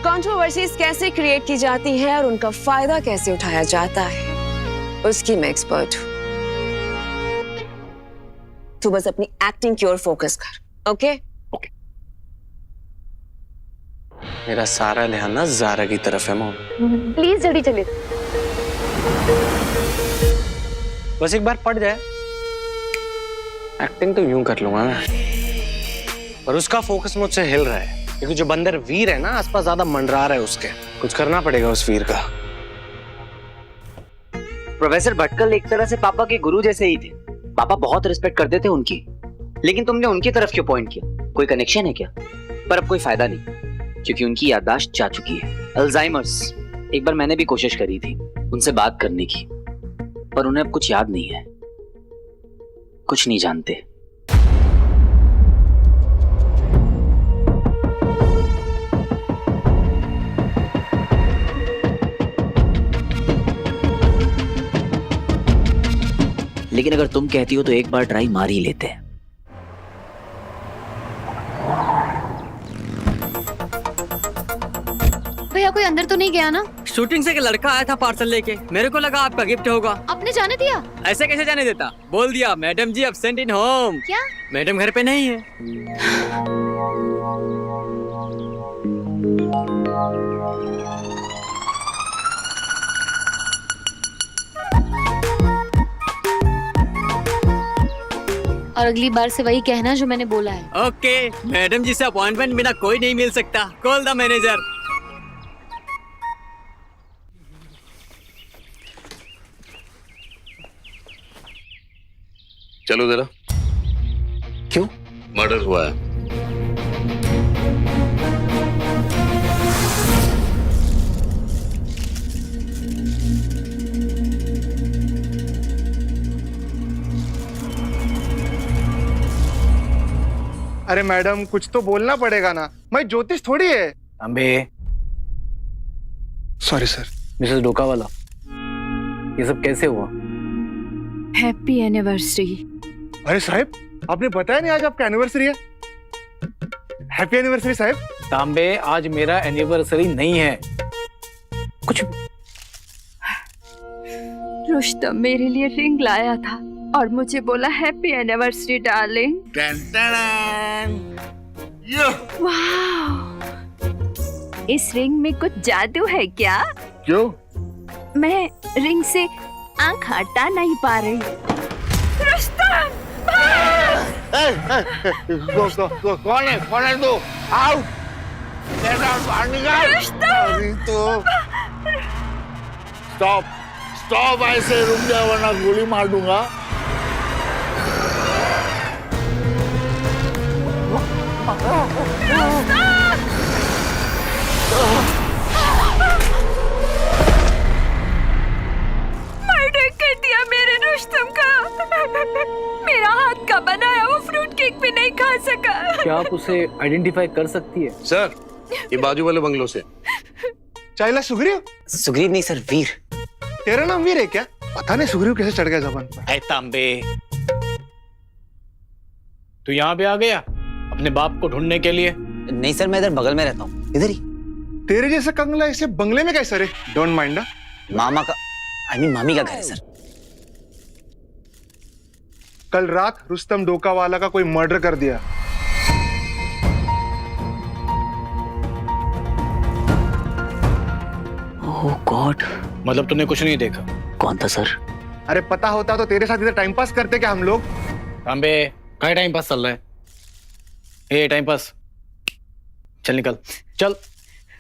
कंट्रोवर्सीज कैसे क्रिएट की जाती है और उनका फायदा कैसे उठाया जाता है, उसकी मैं एक्सपर्ट हूँ। तू बस अपनी एक्टिंग की ओर फोकस कर, ओके? मेरा सारा ध्यान ना ज़ारा की तरफ है मॉम। प्लीज जल्दी चलिए। बस एक बार पड़ जाए, एक्टिंग तो यूं कर लूंगा मैं, और उसका फोकस मुझसे हिल रहा है क्योंकि जो बंदर वीर है ना आसपास ज्यादा मंडरा रहा है उसके। कुछ करना पड़ेगा उस वीर का। प्रोफेसर भटकल एक तरह से पापा के गुरु जैसे ही थे। पापा बहुत रिस्पेक्ट करते थे उनकी, लेकिन तुमने उनकी तरफ क्यों पॉइंट किया? कोई कनेक्शन है क्या? पर अब कोई फायदा नहीं, क्योंकि उनकी याददाश्त जा चुकी है, अल्जाइमर्स। एक बार मैंने भी कोशिश करी थी उनसे बात करने की, पर उन्हें अब कुछ याद नहीं है, कुछ नहीं जानते। लेकिन अगर तुम कहती हो तो एक बार ट्राई मार ही लेते हैं। भैया कोई अंदर तो नहीं गया ना? शूटिंग से एक लड़का आया था पार्सल लेके, मेरे को लगा आपका गिफ्ट होगा। आपने जाने दिया? ऐसे कैसे जाने देता? बोल दिया madam ji absent in home. क्या? मैडम घर पे नहीं है। और अगली बार से वही कहना जो मैंने बोला है। ओके, मैडम जी से अपॉइंटमेंट बिना कोई नहीं मिल सकता। Call the manager. चलो जरा। क्यों? मर्डर हुआ है। अरे मैडम कुछ तो बोलना पड़ेगा ना, मैं ज्योतिष थोड़ी है। अबे सॉरी सर। मिसेस डोकावाला, ये सब कैसे हुआ? Happy anniversary. अरे साहब आपने बताया नहीं आज आपका एनिवर्सरी है। हैप्पी एनिवर्सरी साहब। तांबे आज मेरा एनिवर्सरी नहीं है। कुछ रुस्तम मेरे लिए रिंग लाया था और मुझे बोला हैप्पी एनिवर्सरी डार्लिंग। वाह, इस रिंग में कुछ जादू है क्या? क्यों? मैं रिंग से आंख हटा नहीं पा रही। रुस्तम! कौन है तू? आओ बाहर निकाल। तो स्टॉप ऐसे रुक जा वरना गोली मार दूंगा। क्या आप उसे आइडेंटिफाई कर सकती है? सर, ये बाजू वाले बंगलों से। चाइला सुग्रीव? सुग्रीव नहीं सर, वीर। तेरा नाम वीर है क्या? पता नहीं सुग्रीव कैसे चढ़ गया जबान पर। ऐ तांबे, तू यहाँ पे आ गया अपने बाप को ढूंढने के लिए? नहीं सर, मैं इधर बगल में रहता हूँ, इधर ही। तेरे जैसा कंगला इसे बंगले में कैसे रे? Don't mind. मामा का, I mean मामी का घर है सर। कल रात रुस्तम डोकावाला का कोई मर्डर कर दिया। ओह गॉड। मतलब तूने कुछ नहीं देखा? कौन था सर? अरे पता होता तो तेरे साथ इधर टाइम पास करते क्या हम लोग? तांबे, क्या टाइम पास चल रहा है? ए टाइम पास, चल निकल, चल।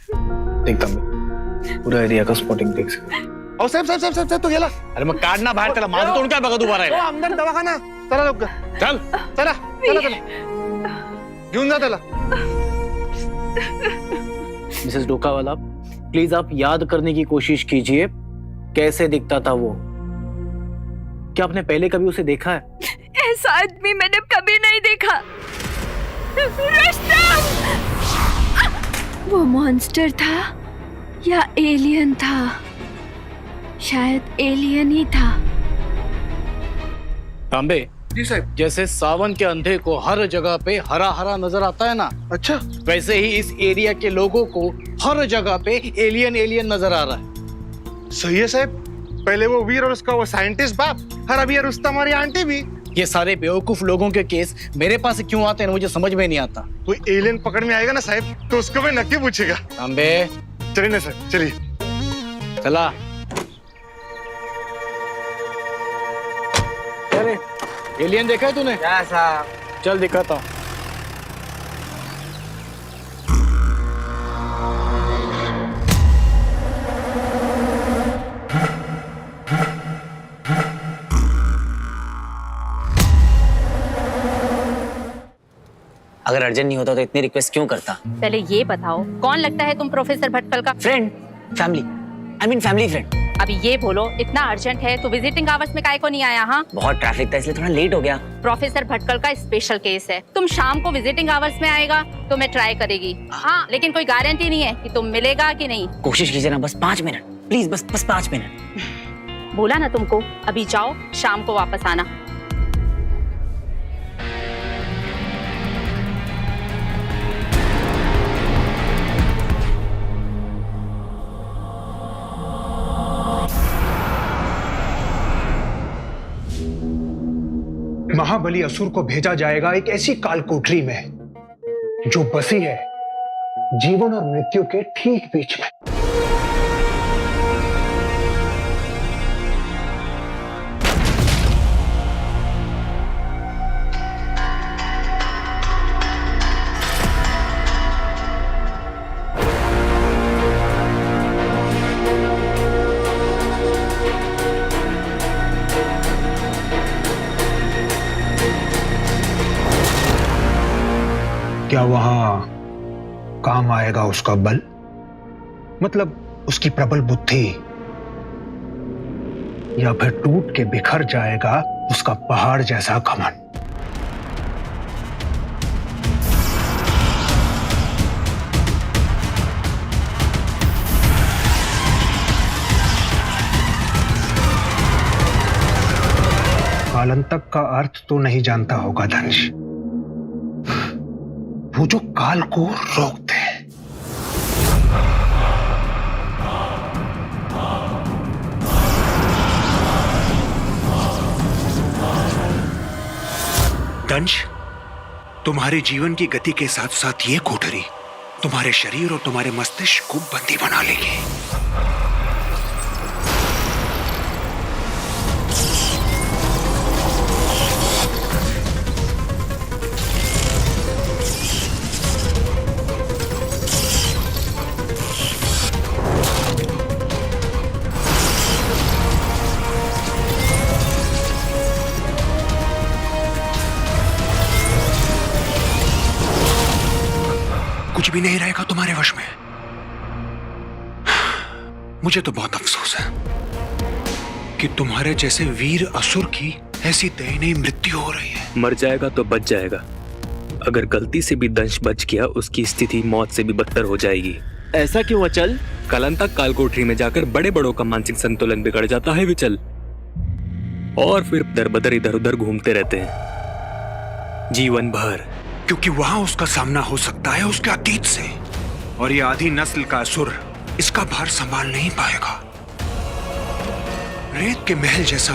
देख तांबे, पूरा एरिया का स्पॉटिंग देख सकते। और साहब तो गेला। अरे मग काढ ना बाहेर त्याला, माझं तोंड काय बघत उभा राहिला? आमदार दवाखाना, चला लवकर, चल चला घेऊन जा त्याला। मिसेस डोकावाला, प्लीज आप याद करने की कोशिश कीजिए कैसे दिखता था वो। क्या आपने पहले कभी उसे देखा है? ऐसा आदमी मैंने कभी नहीं देखा। रुस्तम! वो मॉन्स्टर था या एलियन था? शायद एलियन ही था। तांबे जी साहब। जैसे सावन के अंधे को हर जगह पे हरा हरा नजर आता है ना, अच्छा, वैसे ही इस एरिया के लोगों को हर जगह पे एलियन एलियन नजर आ रहा है। सही है साहब। पहले वो वीर और उसका वो साइंटिस्ट बाप, और अभी रुस्तम और ये आंटी भी। ये सारे बेवकूफ लोगों के केस मेरे पास क्यों आते हैं मुझे समझ में नहीं आता। कोई एलियन पकड़ में आएगा ना साहब तो उसको मैं नक्की पूछेगा। तांबे चलिए ना सर, चलिए। चला। अरे एलियन देखा है तूने? चल दिखाता हूँ। अगर अर्जेंट नहीं होता तो इतनी रिक्वेस्ट क्यों करता? पहले ये बताओ, कौन लगता है तुम प्रोफेसर भटकल का? Friend, family, I mean family friend. अभी ये बोलो, इतना अर्जेंट है तो विजिटिंग आवर्स में काहे को नहीं आया? हाँ, बहुत ट्रैफिक था इसलिए थोड़ा लेट हो गया। प्रोफेसर भटकल का स्पेशल केस है। तुम शाम को विजिटिंग आवर्स में आएगा तो मैं ट्राई करेगी। हाँ, लेकिन कोई गारंटी नहीं है कि तुम मिलेगा कि नहीं। कोशिश कीजिए ना, बस 5 मिनट प्लीज, बस 5 मिनट। बोला ना तुमको, अभी जाओ, शाम को वापस आना। महाबली असुर को भेजा जाएगा एक ऐसी काल कोठरी में जो बसी है जीवन और मृत्यु के ठीक बीच में। क्या वहां काम आएगा उसका बल, मतलब उसकी प्रबल बुद्धि, या फिर टूट के बिखर जाएगा उसका पहाड़ जैसा घमंड? कालांतक का अर्थ तो नहीं जानता होगा धनुष, वो जो काल को रोकते हैं। दंश, तुम्हारे जीवन की गति के साथ साथ ये कोठरी तुम्हारे शरीर और तुम्हारे मस्तिष्क को बंदी बना लेगी। कुछ भी नहीं रहेगा तुम्हारे वश में। मुझे तो बहुत अफसोस है कि तुम्हारे जैसे वीर असुर की ऐसी दयनीय मृत्यु हो रही है। मर जाएगा तो बच जाएगा, अगर गलती से भी दंश बच गया, उसकी स्थिति मौत से भी बदतर हो जाएगी। ऐसा क्यों अचल? कालांतक कालकोठरी में जाकर बड़े बड़ों का मानसिक संतुलन बिगड़ जाता है विचल, और फिर दरबदर इधर उधर घूमते रहते हैं जीवन भर। क्योंकि वहां उसका सामना हो सकता है उसके अतीत से, और ये आधी नस्ल का असुर इसका भार संभाल नहीं पाएगा। रेत के महल जैसा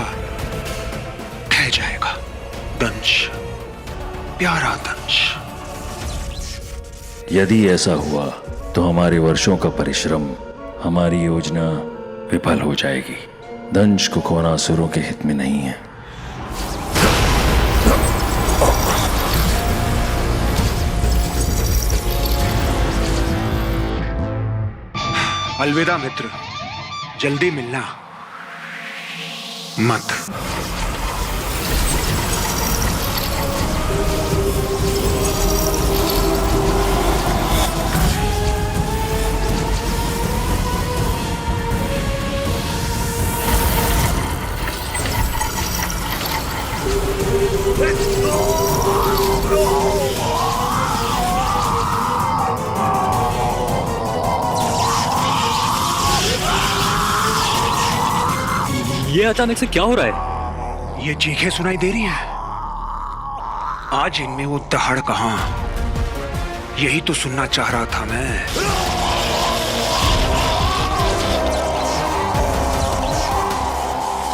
ढह जाएगा। दंश, प्यारा दंश। यदि ऐसा हुआ तो हमारे वर्षों का परिश्रम, हमारी योजना विफल हो जाएगी। दंश को खोना असुरों के हित में नहीं है। अलविदा मित्र, जल्दी मिलना मत। ये अचानक से क्या हो रहा है? ये चीखें सुनाई दे रही हैं। आज इनमें वो दहाड़ कहां? यही तो सुनना चाह रहा था मैं।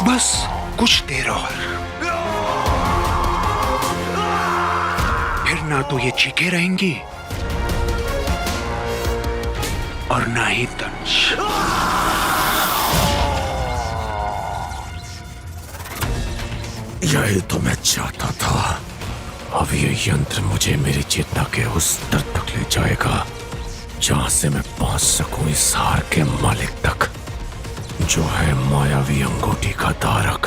बस कुछ देर और, फिर ना तो ये चीखें रहेंगी और ना ही दंश। यही तो मैं चाहता था। अब ये यंत्र मुझे मेरी चेतना के उस स्तर तक ले जाएगा जहां से मैं पहुंच सकूं इस हार के मालिक तक, जो है मायावी अंगूठी का धारक।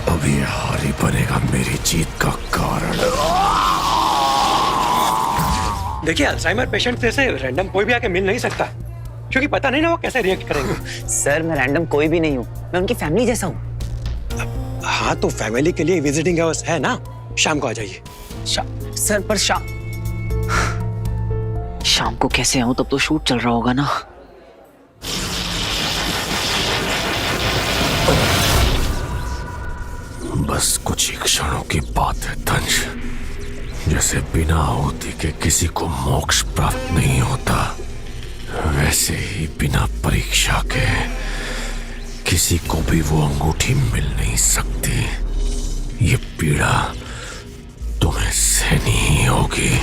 अब ये हार ही बनेगा मेरी जीत का कारण। देखिए, अल्जाइमर पेशेंट जैसे रैंडम कोई भी आके मिल नहीं सकता, क्योंकि पता नहीं ना वो कैसे रिएक्ट करेंगे। सर, मैं रैंडम कोई भी नहीं हूँ, मैं उनकी फैमिली जैसा हूँ। हाँ, तो फैमिली के लिए विजिटिंग आवर्स है ना, शाम को आ जाइए। सर, पर शाम को कैसे आऊं? तब तो शूट चल रहा होगा ना। बस कुछ ही क्षणों की बात है दंश। जैसे बिना आहुति के किसी को मोक्ष प्राप्त नहीं होता, वैसे ही बिना परीक्षा के किसी को भी वो अंगूठी मिल नहीं सकती। ये पीड़ा तुम्हें सहनी ही होगी।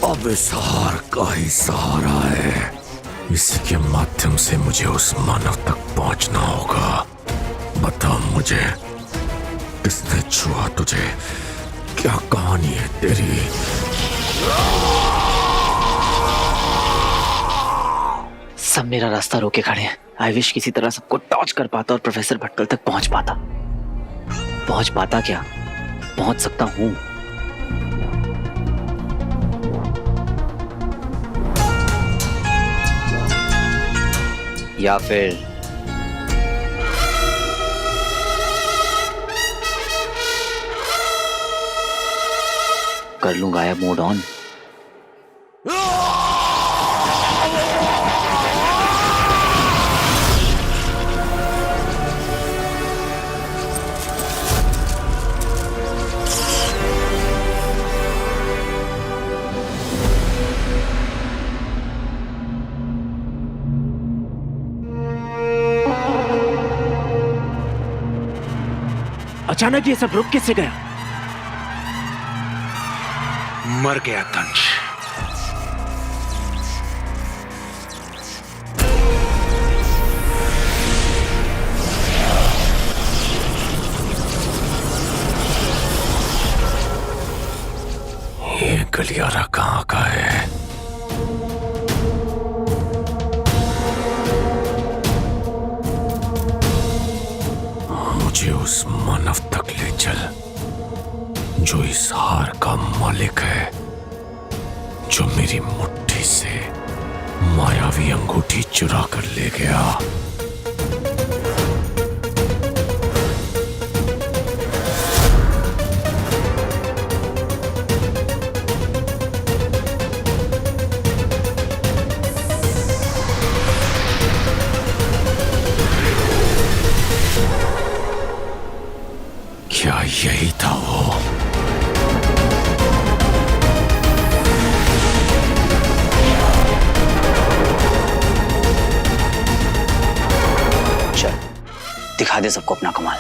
अब इस हार का ही सहारा है। इसी के माध्यम से मुझे उस मानव तक पहुंचना होगा। बता मुझे, किसने छुआ तुझे? क्या कहानी है तेरी? सब मेरा रास्ता रोके खड़े हैं। आई विश किसी तरह सबको टॉर्च कर पाता और प्रोफेसर भटकल तक पहुंच पाता। पहुंच पाता क्या, पहुंच सकता हूं। या फिर कर लूं गायब मोड ऑन। अचानक ये सब रुक कैसे गया? मर गया दंश। ये गलियारा कहाँ का है? उस मानव तक ले चल जो इस हार का मालिक है, जो मेरी मुट्ठी से मायावी अंगूठी चुरा कर ले गया। क्या यही था वो? चल दिखा दे सबको अपना कमाल।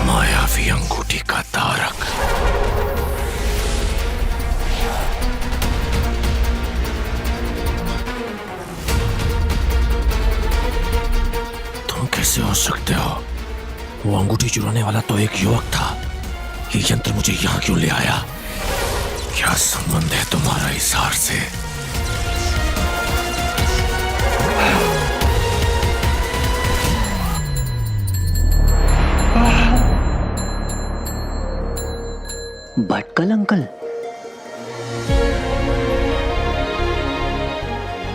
मायावी अंगूठी का धारक, तुम कैसे हो सकते हो? वो अंगूठी चुराने वाला तो एक युवक था। ये यंत्र मुझे यहाँ क्यों ले आया? क्या संबंध है तुम्हारा इस हार से? भटकल अंकल,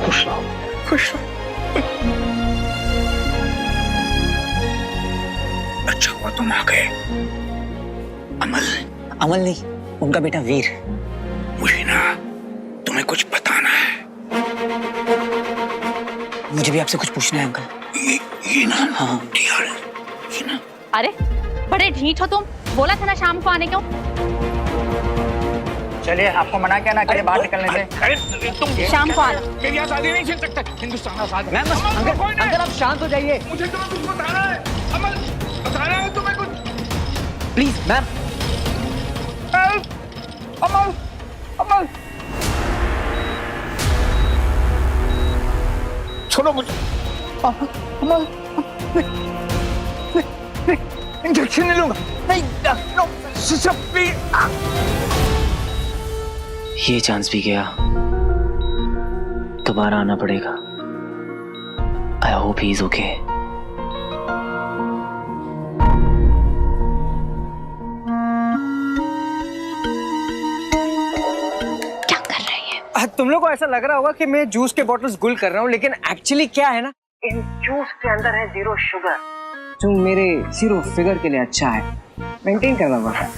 खुश रहो, खुश रहो। अच्छा हुआ तुम आ गए। अमल नहीं, उनका बेटा वीर। मुझे ना तुम्हें कुछ बताना है। मुझे भी आपसे कुछ पूछना है अंकल। ये ना, हाँ ये ना। अरे बड़े ढीठ हो तुम, बोला था ना शाम को आने क्यों? चलिए, आपको मना किया ना कि बाहर निकलने से। अरे तुम शाम को आना। मेरे यहाँ शादी नहीं चल सकता। हिंदुस्तान आजाद है। अंकल आप शांत हो जाइए मुझे तुम्हें कुछ बताना है। अमल, बताना है तुम्हें कुछ। Please ma'am. अमल, अमल, छोड़ो मुझे। अमल, इंजेक्शन नहीं लूंगा। नहीं, ये चांस भी गया, दोबारा आना पड़ेगा। I hope he is okay. क्या कर रही है? तुम लोग को ऐसा लग रहा होगा कि मैं जूस के बॉटल्स गुल कर रहा हूँ, लेकिन एक्चुअली क्या है ना, इन जूस के अंदर है 0 शुगर, जो मेरे 0 फिगर के लिए अच्छा है। मेंटेन करना पड़ता है।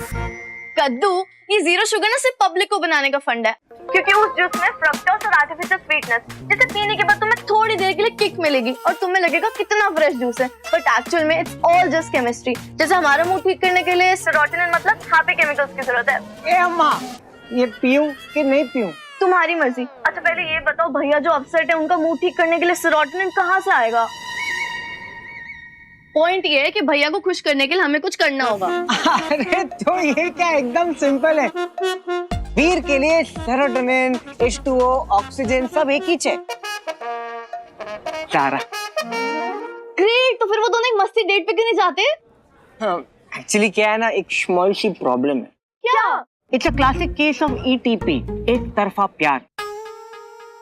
कद्दू, ये 0 शुगर ना सिर्फ पब्लिक को बनाने का फंड है, क्योंकि उस जूस में फ्रक्टोज और आर्टिफिशियल स्वीटनेस, जिसे पीने के बाद तुम्हें थोड़ी देर के लिए किक मिलेगी और तुम्हें लगेगा कितना फ्रेश जूस है, बट एक्चुअल में इट्स ऑल जस्ट केमिस्ट्री। जैसे हमारा मुंह ठीक करने के लिए सेरोटोनिन मतलब हैप्पी केमिकल्स की जरूरत है। ए अम्मा, ये पीऊं कि नहीं पीऊं? तुम्हारी मर्जी। अच्छा पहले ये बताओ, भैया जो अपसेट है उनका मुंह ठीक करने के लिए सेरोटोनिन कहाँ से आएगा? पॉइंट ये है कि भैया को खुश करने के लिए हमें कुछ करना होगा। अरे तो ये क्या, एकदम सिंपल है। वीर के लिए सेरोटोनिन, H2O, ऑक्सीजन सब एक ही है। सारा ग्रेट, तो फिर वो दोनों एक मस्ती डेट पे क्यों नहीं जाते? एक्चुअली क्या है ना, एक स्मॉल सी प्रॉब्लम है। क्या? It's a classic case of ETP, एक तरफा प्यार।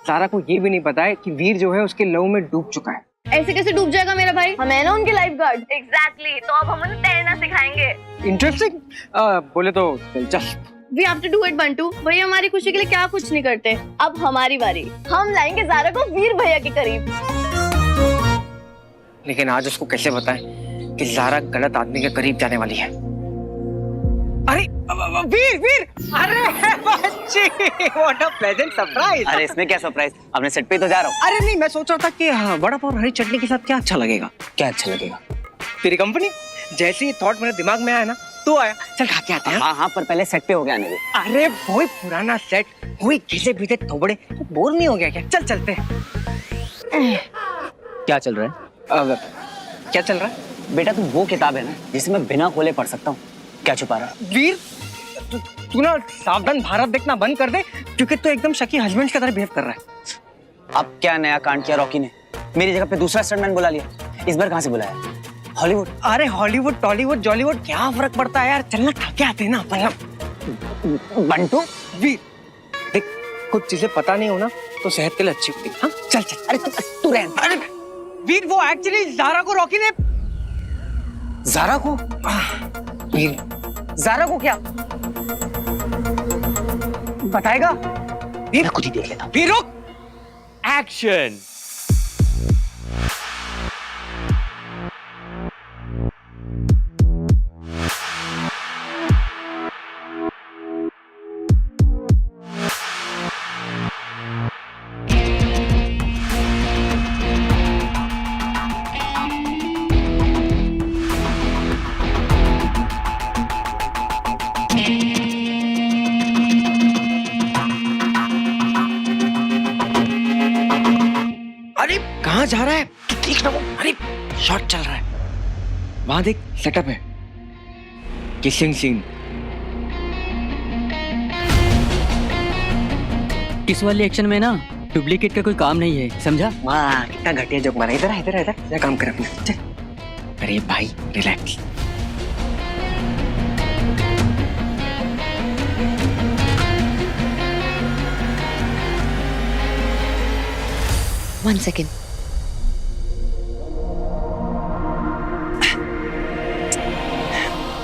सारा को ये भी नहीं पता है कि वीर जो है उसके लव में डूब चुका है। ऐसे कैसे डूब जाएगा मेरा भाई? हम है ना उनके लाइफ गार्ड। एग्जैक्टली, तो अब हम उन्हें तैरना सिखाएंगे। इंटरेस्टिंग, बोले तो दिलचस्प। We have to do it, Bantu. भैया हमारी खुशी के लिए क्या कुछ नहीं करते। अब हमारी बारी, हम लाएंगे ज़ारा को वीर भैया के करीब। लेकिन आज उसको कैसे बताएं कि ज़ारा गलत आदमी के करीब जाने वाली है? अरे वीर, वीर, अरे बच्ची, व्हाट अ प्लेजेंट सरप्राइज। अरे इसमें क्या सरप्राइज, अपने सेट पे तो जा रहा हूँ। अरे नहीं, मैं सोच रहा था कि वड़ा पाव और हरी चटनी के साथ क्या अच्छा लगेगा। क्या अच्छा लगेगा? तेरी कंपनी। जैसे ही थॉट मेरे दिमाग में आया ना, तो आया, चल खा के आते हैं। हाँ हाँ, पर पहले सेट पे हो गया आने दे। अरे वही पुराना सेट, वही घिसे पीते थोबड़े, तो बोर नहीं हो गया क्या? चल चलते हैं। क्या चल रहा है? क्या चल रहा है? बेटा तू वो किताब है ना जिसे मैं बिना खोले पढ़ सकता हूँ, क्या छुपा रहा है? वीर, तू ना सावधान भारत देखना बंद कर दे, क्योंकि तू एकदम शकी हस्बैंड की तरह बिहेव कर रहा है। अब क्या नया कांड किया रॉकी ने? मेरी जगह पे दूसरा स्टंटमैन बुला लिया। इस बार कहाँ से बुलाया? हॉलीवुड? अरे हॉलीवुड टॉलीवुड जॉलीवुड क्या फर्क पड़ता है यार, चलना थके आते हैं ना अपन। बंटू वीर देख, कुछ चीजें पता नहीं हो ना तो सेहत के लिए अच्छी होती है। हाँ चल चल। अरे तू रह। अरे वीर वो एक्चुअली ज़ारा को रॉकी ने। ज़ारा को? वीर ज़ारा को क्या बताएगा? वीर मैं खुद ही देख लेता हूँ। वीर रुक। एक्शन। कहाँ जा रहा है? देख ना वो। अरे शॉट चल रहा है वहां, देख सेटअप है, किसिंग सीन। इस वाले एक्शन में ना डुप्लीकेट का कोई काम नहीं है, समझा? वाह कितना घटिया जोक मारा। इधर इधर इधर काम कर अपना। चल। अरे भाई रिलैक्स। One second.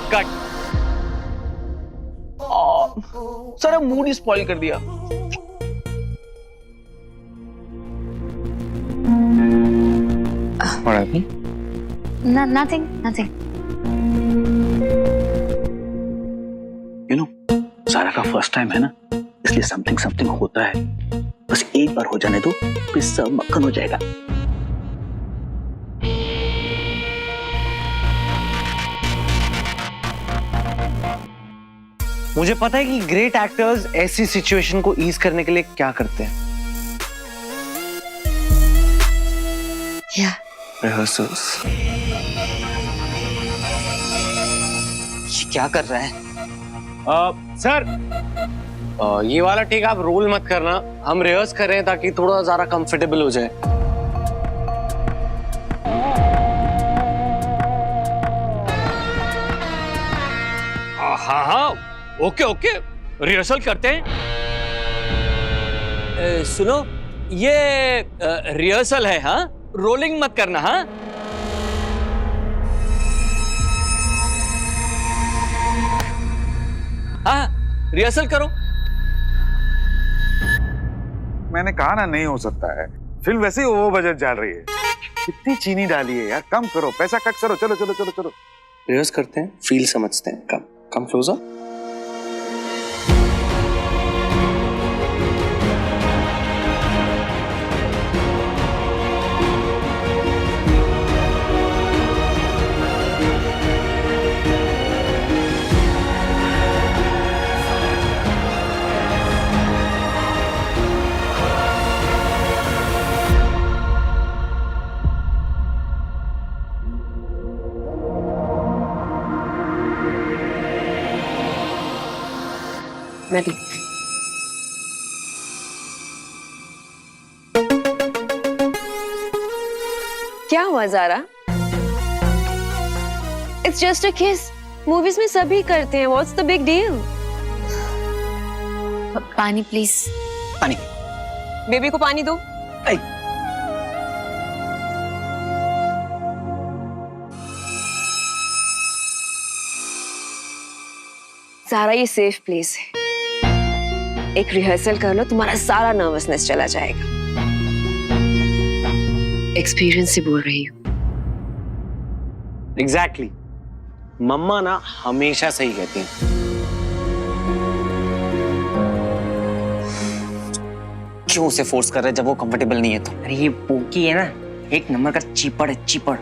कट। सारा मूड ही स्पॉइल कर दिया। What happened? Nothing. You know Zara का फर्स्ट टाइम है ना, इसलिए समथिंग होता है। बस एक बार हो जाने दो, फिर सब मक्खन हो जाएगा। मुझे पता है कि ग्रेट एक्टर्स ऐसी सिचुएशन को ईज करने के लिए क्या करते हैं। रिहर्सल्स। ये क्या कर रहा है? सर ये वाला ठीक, आप रोल मत करना, हम रिहर्स कर रहे हैं ताकि थोड़ा ज़्यादा कंफर्टेबल हो जाए। हाँ ओके रिहर्सल करते हैं। सुनो ये रिहर्सल है, हाँ रोलिंग मत करना। हाँ हाँ रिहर्सल करो। मैंने कहा ना नहीं हो सकता है, फिल्म वैसे ही वो बजट जा रही है। कितनी चीनी डाली है यार, कम करो, पैसा कट करो। चलो। रिहर्स करते हैं, फील समझते हैं। Come closer. Ready. क्या हुआ Zara? It's just a kiss. Movies में सभी करते हैं. What's the big deal? पानी प्लीज। पानी। बेबी को पानी दो. ज़ारा ये सेफ प्लेस है. एक रिहर्सल कर लो, तुम्हारा सारा नर्वसनेस चला जाएगा. एक्सपीरियंस से बोल रही हूँ. एग्जैक्टली. मम्मा ना हमेशा सही कहती हैं. क्यों उसे फोर्स कर रहे जब वो कंफर्टेबल नहीं है तो? अरे ये पोकी है ना, एक नंबर का चीपड़ है, चीपड़.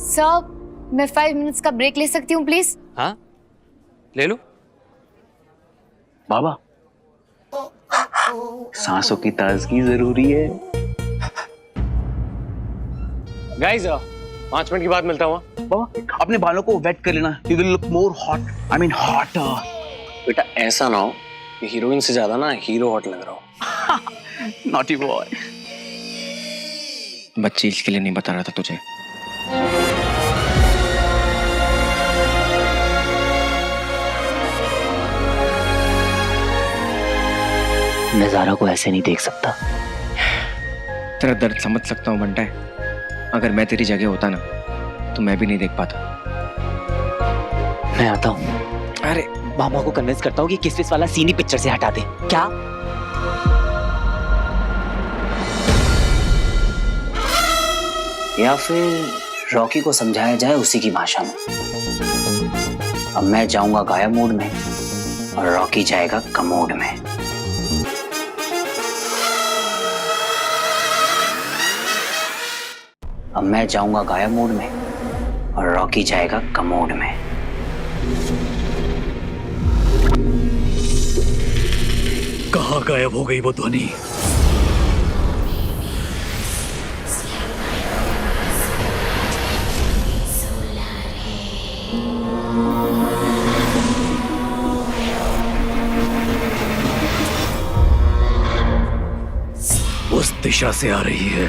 सर मैं 5 मिनट्स का ब्रेक ले सकती हूँ प्लीज? हाँ ले लो. बाबा सांसों की ताजगी जरूरी है. गाइस 5 मिनट की बाद मिलता हूँ. बाबा अपने बालों को वेट कर लेना. You will look more hot. I mean hot. बेटा ऐसा ना हो कि हीरोइन से ज्यादा ना हीरो हॉट लग रहा हो. Naughty boy. बच्ची इसके लिए नहीं बता रहा था तुझे। मैं ज़ारा को ऐसे नहीं देख सकता। तेरा दर्द समझ सकता हूँ बंटा। अगर मैं तेरी जगह होता ना तो मैं भी नहीं देख पाता। मैं आता हूँ। अरे मामा को कन्विंस करता हूँ कि किस वाला सीनी पिक्चर से हटा दे। क्या? या फिर रॉकी को समझाया जाए उसी की भाषा में। अब मैं जाऊंगा गायब मोड में और रॉकी जाएगा कमोड में। अब मैं जाऊंगा गायब मोड में और रॉकी जाएगा कमोड में। कहाँ गायब हो गई वो ध्वनि? उस दिशा से आ रही है।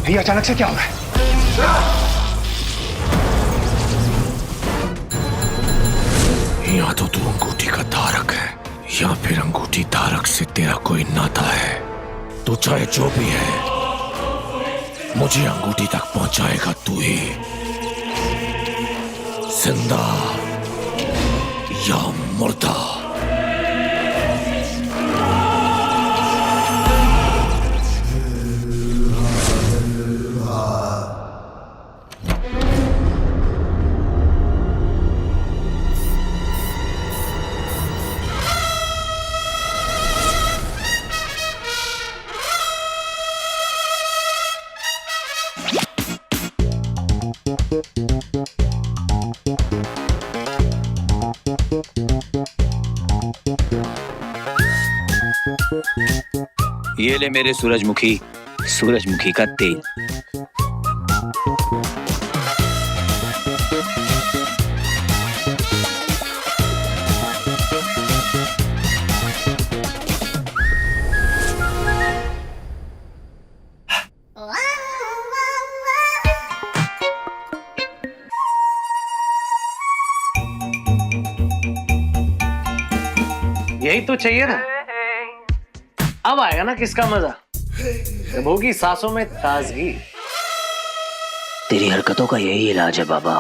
ये अचानक से क्या हो रहा है? या तो तू अंगूठी का धारक है या फिर अंगूठी धारक से तेरा कोई नाता है। तो चाहे जो भी है, मुझे अंगूठी तक पहुंचाएगा तू ही, जिंदा या मुर्दा। ये ले मेरे सूरजमुखी का तेल। यही तो चाहिए ना। अब आएगा ना किसका मजा। जब होगी सांसों में ताजगी। तेरी हरकतों का यही इलाज है बाबा।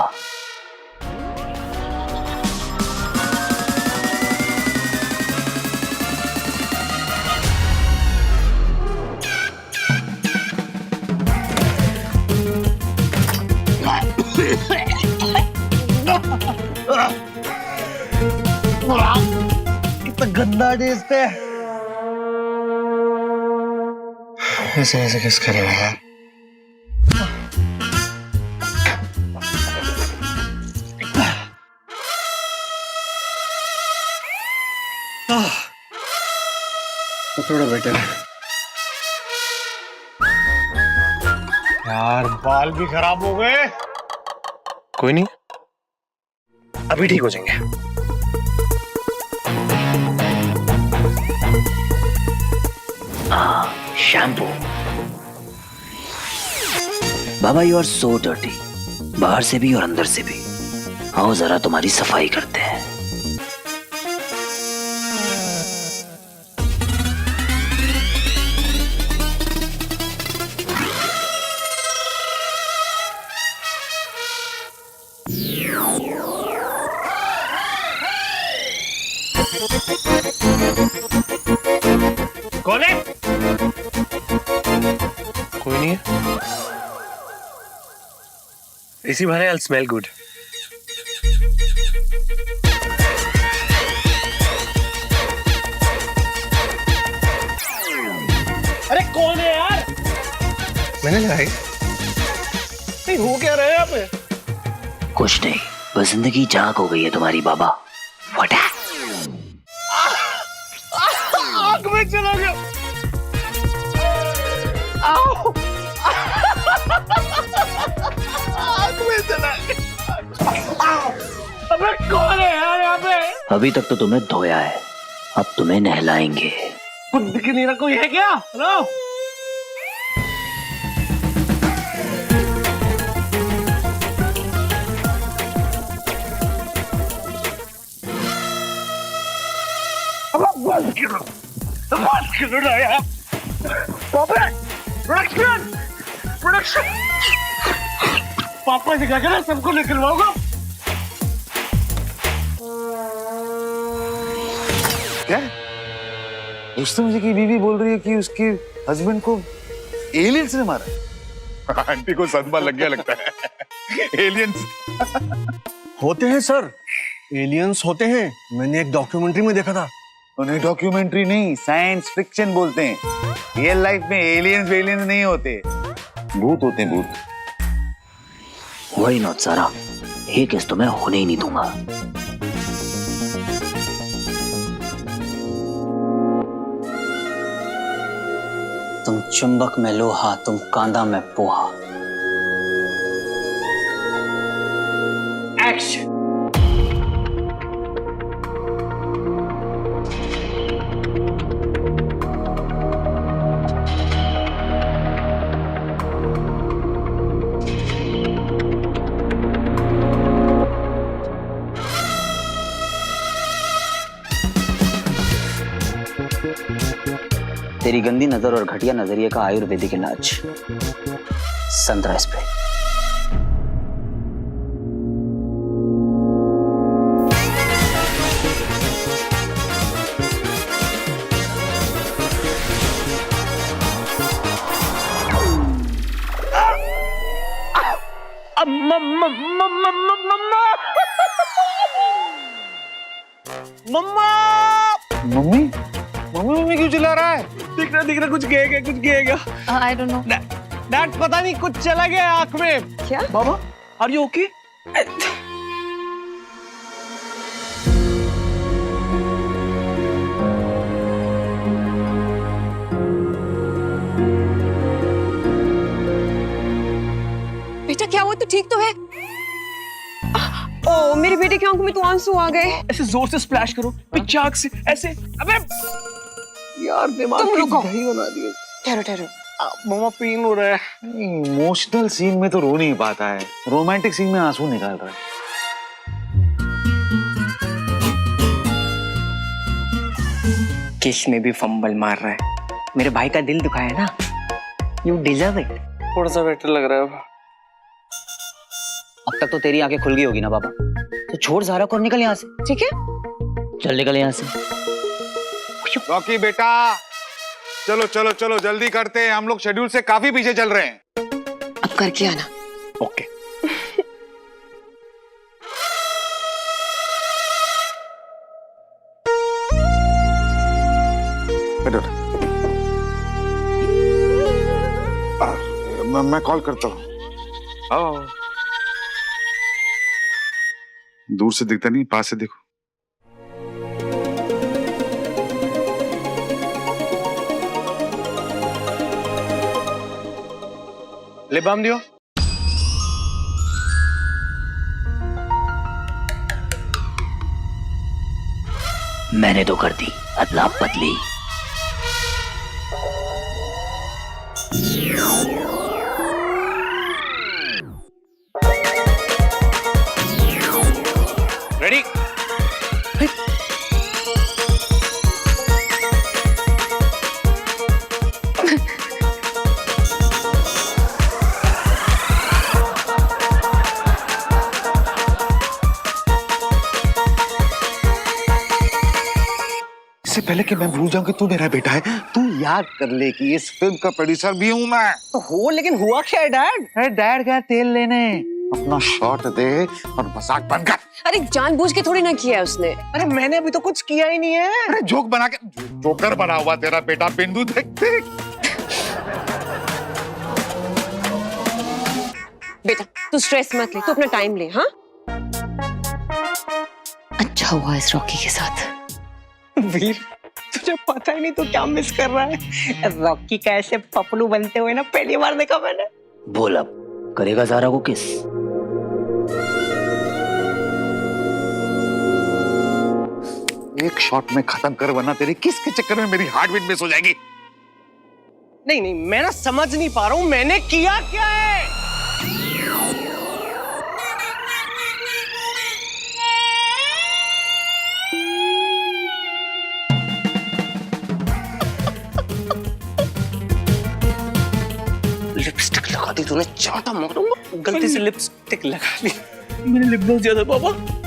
कितना गंदा टेस्ट है। ऐसे ऐसे किस करेगा यार? तो थोड़ा बेटर है यार। बाल भी खराब हो गए। कोई नहीं, अभी ठीक हो जाएंगे। शैम्पू। बाबा यू आर सो डर्टी, बाहर से भी और अंदर से भी। आओ जरा तुम्हारी सफाई करते हैं। कौन है? कोई नहीं है। इसी बहाने I'll smell good. अरे कौन है यार? मैंने लगाई। नहीं हो क्या रहा है यहाँ पे? कुछ नहीं, बस जिंदगी झांक हो गई है तुम्हारी बाबा। फटा आग में चला गया। आओ। आग में चला गया। अबे कौन है यार यहाँ पे? अभी तक तो तुम्हें धोया है, अब तुम्हें नहलाएंगे। कुछ दिख नहीं रहा, कोई है क्या? हेलो? बंद करो ना यार। प्रोडक्शन पापा से कहकर सबको निकलवाऊंगा। क्या रुस्तम जी की बीवी बोल रही है कि उसके हस्बैंड को एलियंस ने मारा? आंटी को सदमा लग गया लगता है। एलियंस होते हैं सर, एलियंस होते हैं। मैंने एक डॉक्यूमेंट्री में देखा था। उन्हें डॉक्यूमेंट्री नहीं, साइंस फिक्शन बोलते हैं। रियल लाइफ में एलियंस वेलियंस नहीं होते, भूत होते हैं, भूत। वही नॉट सारा, ये केस तो मैं होने ही नहीं दूंगा। तुम चुंबक में लोहा, तुम कांदा में पोहा। एक्शन। तेरी गंदी नजर और घटिया नजरिए का आयुर्वेदिक इलाज, संतरा स्प्रे। मम्मी मम्मी मम्मी क्यों चिल्ला रहा है? दिख रहा कुछ गएगा। I don't know. डैड पता नहीं कुछ चला गया आंख में। क्या? बाबा आर यू ओके? बेटा क्या हुआ? तू ठीक तो है? ओ मेरे बेटे की आंखों में तो आंसू आ गए। ऐसे जोर से स्प्लैश करो, पिचाक से ऐसे। अबे यार दिमाग तुम की रुको। दही बना दिए। ठहरो। मामा पेन हो रहा है। इमोशनल सीन में तो रो नहीं पाता है, रोमांटिक सीन में आंसू निकाल रहा है। किश में भी फंबल मार रहा है। मेरे भाई का दिल दुखाया ना, यू डिजर्व इट। थोड़ा सा बेटर लग रहा है। अब तक तो तेरी आंखें खुल गई होगी ना बाबा, तो छोड़ ज़ारा को और निकल यहाँ से। ठीक है? चल निकल यहाँ से। रॉकी बेटा चलो चलो चलो जल्दी करते हैं, हम लोग शेड्यूल से काफी पीछे चल रहे हैं। अब करके आना। ओके। मैं कॉल करता हूँ। आओ। दूर से दिखता नहीं, पास से देखो। लिप बाम दियो। मैंने तो कर दी अदला बदली। रेडी? इससे पहले कि मैं भूल जाऊं कि तू मेरा बेटा है, तू याद कर ले कि इस फिल्म का प्रोड्यूसर भी हूं मैं। तो हो, लेकिन हुआ क्या है डैड? अरे डैड क्या, तेल लेने अपना शॉट दे और मजाक बंद कर। अरे जानबूझ के थोड़ी ना किया है उसने। अरे मैंने अभी तो कुछ किया ही नहीं है। अरे जोक बना के, जोकर बना हुआ तेरा बेटा बिंदु, देख देख। बेटा तू स्ट्रेस मत ले, तू अपना टाइम ले। हाँ अच्छा हुआ इस रॉकी के साथ। वीर तुझे पता ही नहीं तो क्या मिस कर रहा है। रॉकी का ऐसे पपलू बनते हुए ना पहली बार देखा मैंने। बोल अब करेगा ज़ारा को किस? एक शॉट में खत्म कर, वरना तेरी किस के चक्कर में मेरी हार्ट बीट मिस हो जाएगी। नहीं नहीं, मैं ना समझ नहीं पा रहा हूं मैंने किया क्या है। लिपस्टिक लगा दी तूने, चाटा मारूंगा। गलती से लिपस्टिक लगा ली, मैंने लिप ग्लॉस दिया था पापा।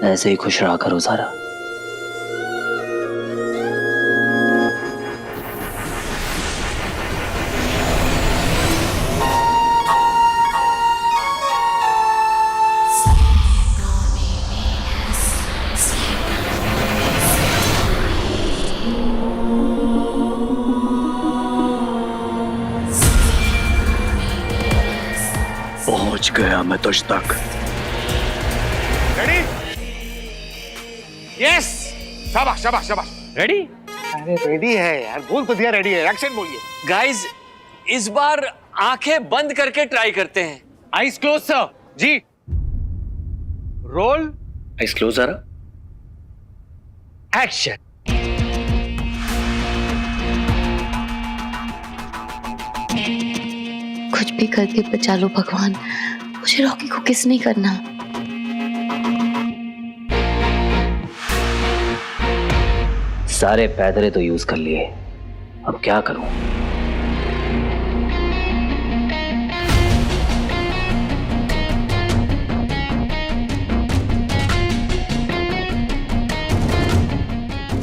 ऐसे ही खुश रहा करो ज़ारा। पहुंच गया मैं तुझ तक। रेडी? यस, शाबाश शाबाश शाबाश। रेडी? अरे रेडी है यार, बोल तो दिया रेडी है, एक्शन बोलिए। गाइस इस बार आंखें बंद करके ट्राई करते हैं। Eyes close sir. जी रोल। आइज क्लोज ज़रा। एक्शन। कुछ भी करके बचा लो भगवान, मुझे रॉकी को किस नहीं करना। सारे पैदरे तो यूज कर लिए, अब क्या करूं?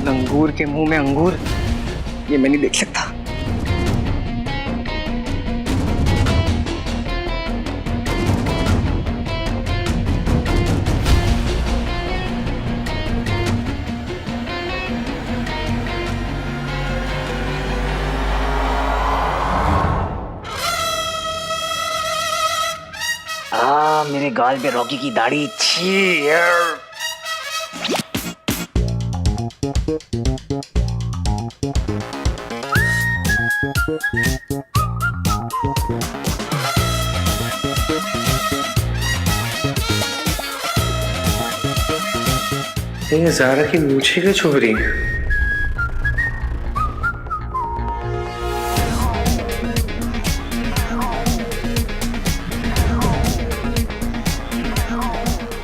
लंगूर के मुंह में अंगूर, ये मैं नहीं देख सकता। मेरे गाल पे रॉकी की दाढ़ी। छी यार। ये ज़ारा की मूछें क्यों छुप रही हैं?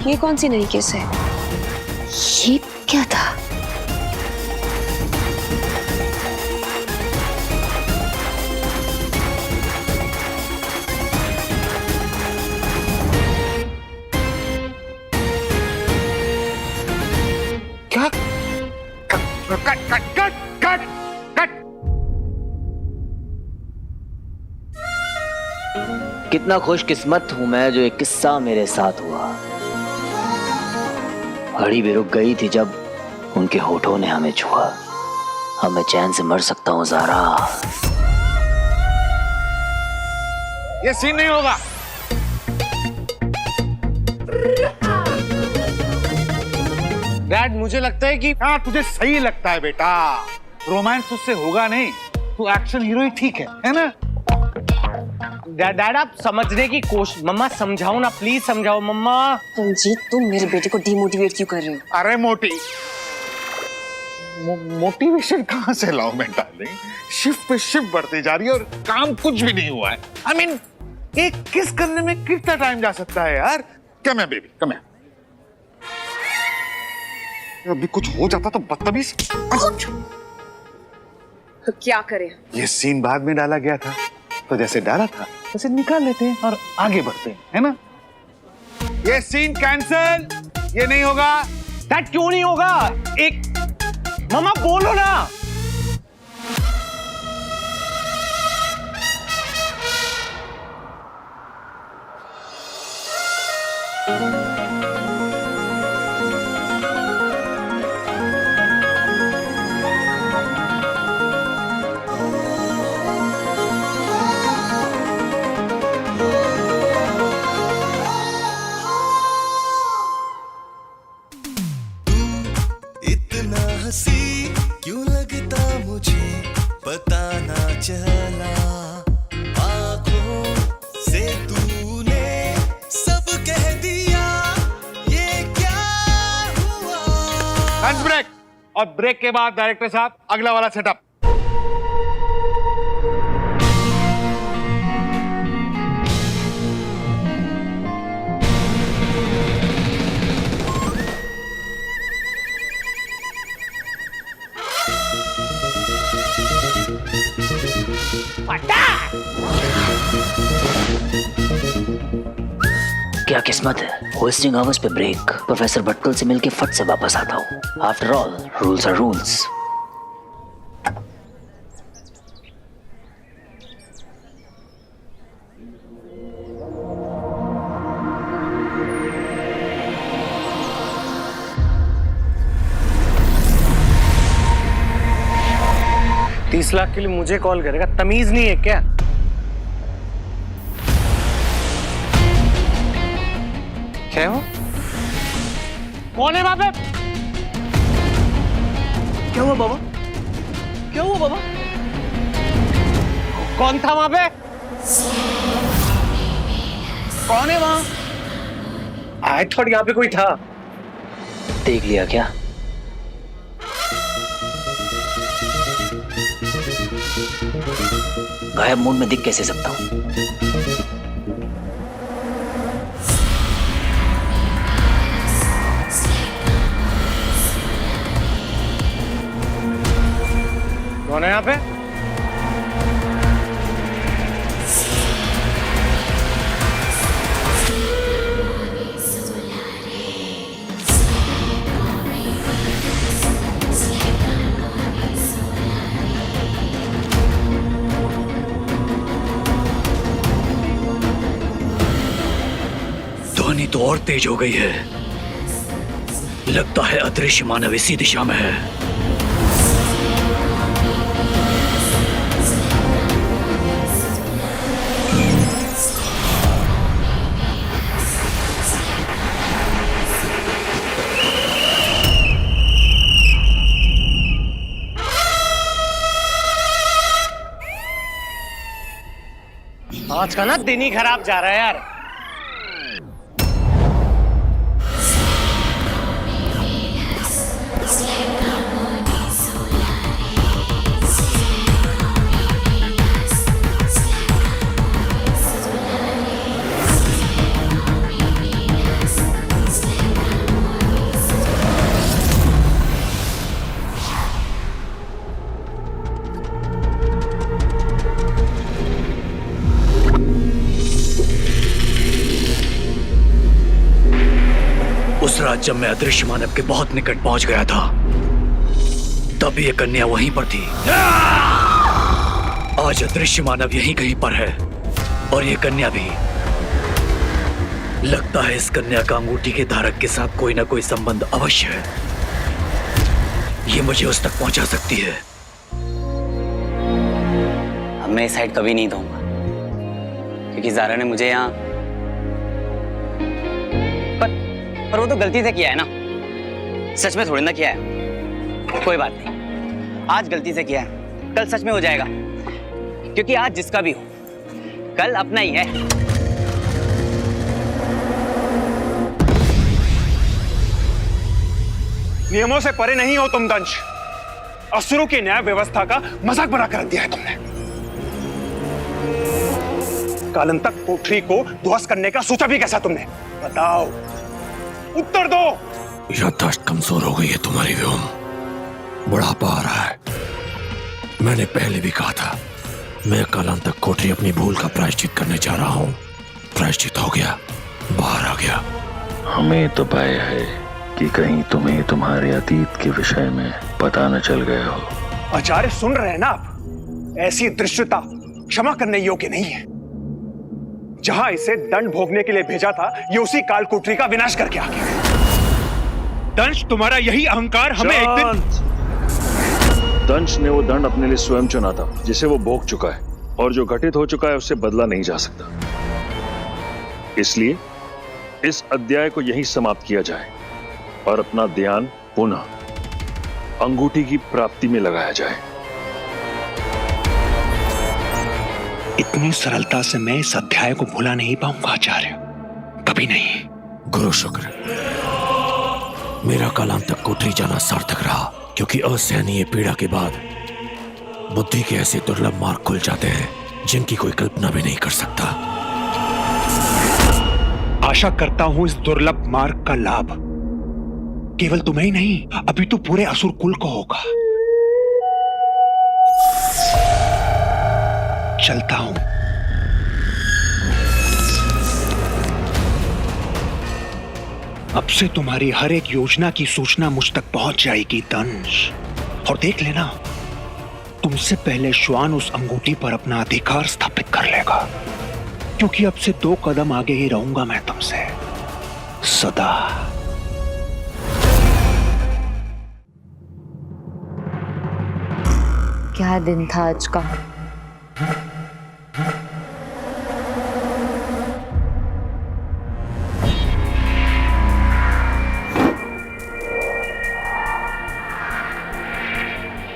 ये कौन सी नई केस है? ये क्या था? क्या? Cut cut cut cut cut cut. कितना खुशकिस्मत हूं मैं जो एक किस्सा मेरे साथ हुआ। घड़ी भी रुक गई थी जब उनके होठों ने हमें छुआ। अब मैं चैन से मर सकता हूं ज़ारा। ये सीन नहीं होगा। डैड मुझे लगता है कि हाँ, तुझे सही लगता है बेटा। रोमांस उससे होगा नहीं, तू एक्शन हीरो ही ठीक है ना? डैड आप समझने की कोशिश। मम्मा समझाओ ना, प्लीज समझाओ मम्मा। रंजीत तुम मेरे बेटे को डिमोटिवेट क्यों कर रहे हो? अरे मोटिवेशन कहाँ से लाऊं मैं डार्लिंग? शिफ्ट पे शिफ्ट बढ़ती जा रही है और काम कुछ भी नहीं हुआ है। I mean, एक किस करने में कितना टाइम जा सकता है यार? कम है बेबी, कम है। अभी कुछ हो जाता तो बदतमीज। तो क्या करें? ये सीन बाद में डाला गया था, तो जैसे डाला था वैसे निकाल लेते हैं और आगे बढ़ते हैं, है ना? ये सीन कैंसल, ये नहीं होगा। डैड क्यों नहीं होगा? एक मामा बोलो ना। इतना हंसी क्यों लगता मुझे पता ना चला, आंखों से तूने सब कह दिया, ये क्या हुआ। लंच ब्रेक, और ब्रेक के बाद डायरेक्टर साहब अगला वाला सेटअप। क्या किस्मत है, होस्टिंग आवर्स पे ब्रेक, प्रोफेसर भटकल से मिलके फट से वापस आता हूँ। After all rules are rules. $30 lakh के लिए मुझे कॉल करेगा, तमीज नहीं है क्या? क्या हो? कौन है वहां पे? क्या हुआ बाबा? क्या हुआ बाबा? कौन था वहां पे? कौन है वहां? आई थॉट यहाँ पे कोई था। देख लिया क्या? गायब मूड में दिख कैसे सकता हूं? कौन है यहाँ पे? ध्वनि तो और तेज हो गई है, लगता है अदृश्य मानव इसी दिशा में है। आज का ना दिन ही खराब जा रहा है यार। उस रात जब मैं अदृश्य मानव के बहुत निकट पहुंच गया था, तब ये कन्या वहीं पर थी। आज अदृश्य मानव यहीं कहीं पर है, और ये कन्या भी। लगता है इस कन्या का अंगूठी के धारक के साथ कोई ना कोई संबंध अवश्य है। ये मुझे उस तक पहुंचा सकती है। अब मैं इस साइड कभी नहीं दूंगा, क्योंकि ज़ारा ने मुझे यहाँ पर वो तो गलती से किया है ना, सच में थोड़ी ना किया है। कोई बात नहीं, आज गलती से किया है, कल सच में हो जाएगा, क्योंकि आज जिसका भी हो कल अपना ही है। नियमों से परे नहीं हो तुम दंश। असुरों की न्याय व्यवस्था का मजाक बना कर दिया है तुमने। कालंतक कोठरी को ध्वस्त करने का सोचा भी कैसा तुमने? बताओ, उत्तर दो। याददाश्त कमजोर हो गई है तुम्हारी व्योम, बुढ़ापा आ रहा है। मैंने पहले भी कहा था, मैं कालांतक कोठरी अपनी भूल का प्रायश्चित करने जा रहा हूँ। प्रायश्चित हो गया, बाहर आ गया। हमें तो भय है कि कहीं तुम्हें तुम्हारे अतीत के विषय में पता न चल गया हो। आचार्य सुन रहे हैं ना आप? ऐसी दृश्यता क्षमा करने योग्य नहीं है। जहां इसे दंड भोगने के लिए भेजा था, ये उसी कालकोठरी का विनाश करके आ गया। दंश, तुम्हारा यही अहंकार हमें एक दिन... दंश ने वो दंड अपने लिए स्वयं चुना था, जिसे वो भोग चुका है, और जो घटित हो चुका है उससे बदला नहीं जा सकता। इसलिए इस अध्याय को यहीं समाप्त किया जाए और अपना ध्यान पुनः अंगूठी की प्राप्ति में लगाया जाए। इतनी सरलता से मैं इस अध्याय को भुला नहीं पाऊंगा आचार्य, कभी नहीं। गुरु शुक्र, मेरा कालांतक कोठरी जाना सार्थक रहा, क्योंकि असहनीय पीड़ा के बाद बुद्धि के ऐसे दुर्लभ मार्ग खुल जाते हैं जिनकी कोई कल्पना भी नहीं कर सकता। आशा करता हूं इस दुर्लभ मार्ग का लाभ केवल तुम्हें ही नहीं, अभी तो पूरे असुर कुल को होगा। चलता हूं। अब से तुम्हारी हर एक योजना की सूचना मुझ तक पहुंच जाएगी दंश। और देख लेना, तुमसे पहले श्वान उस अंगूठी पर अपना अधिकार स्थापित कर लेगा, क्योंकि अब से 2 कदम आगे ही रहूंगा मैं तुमसे सदा। क्या दिन था आज का।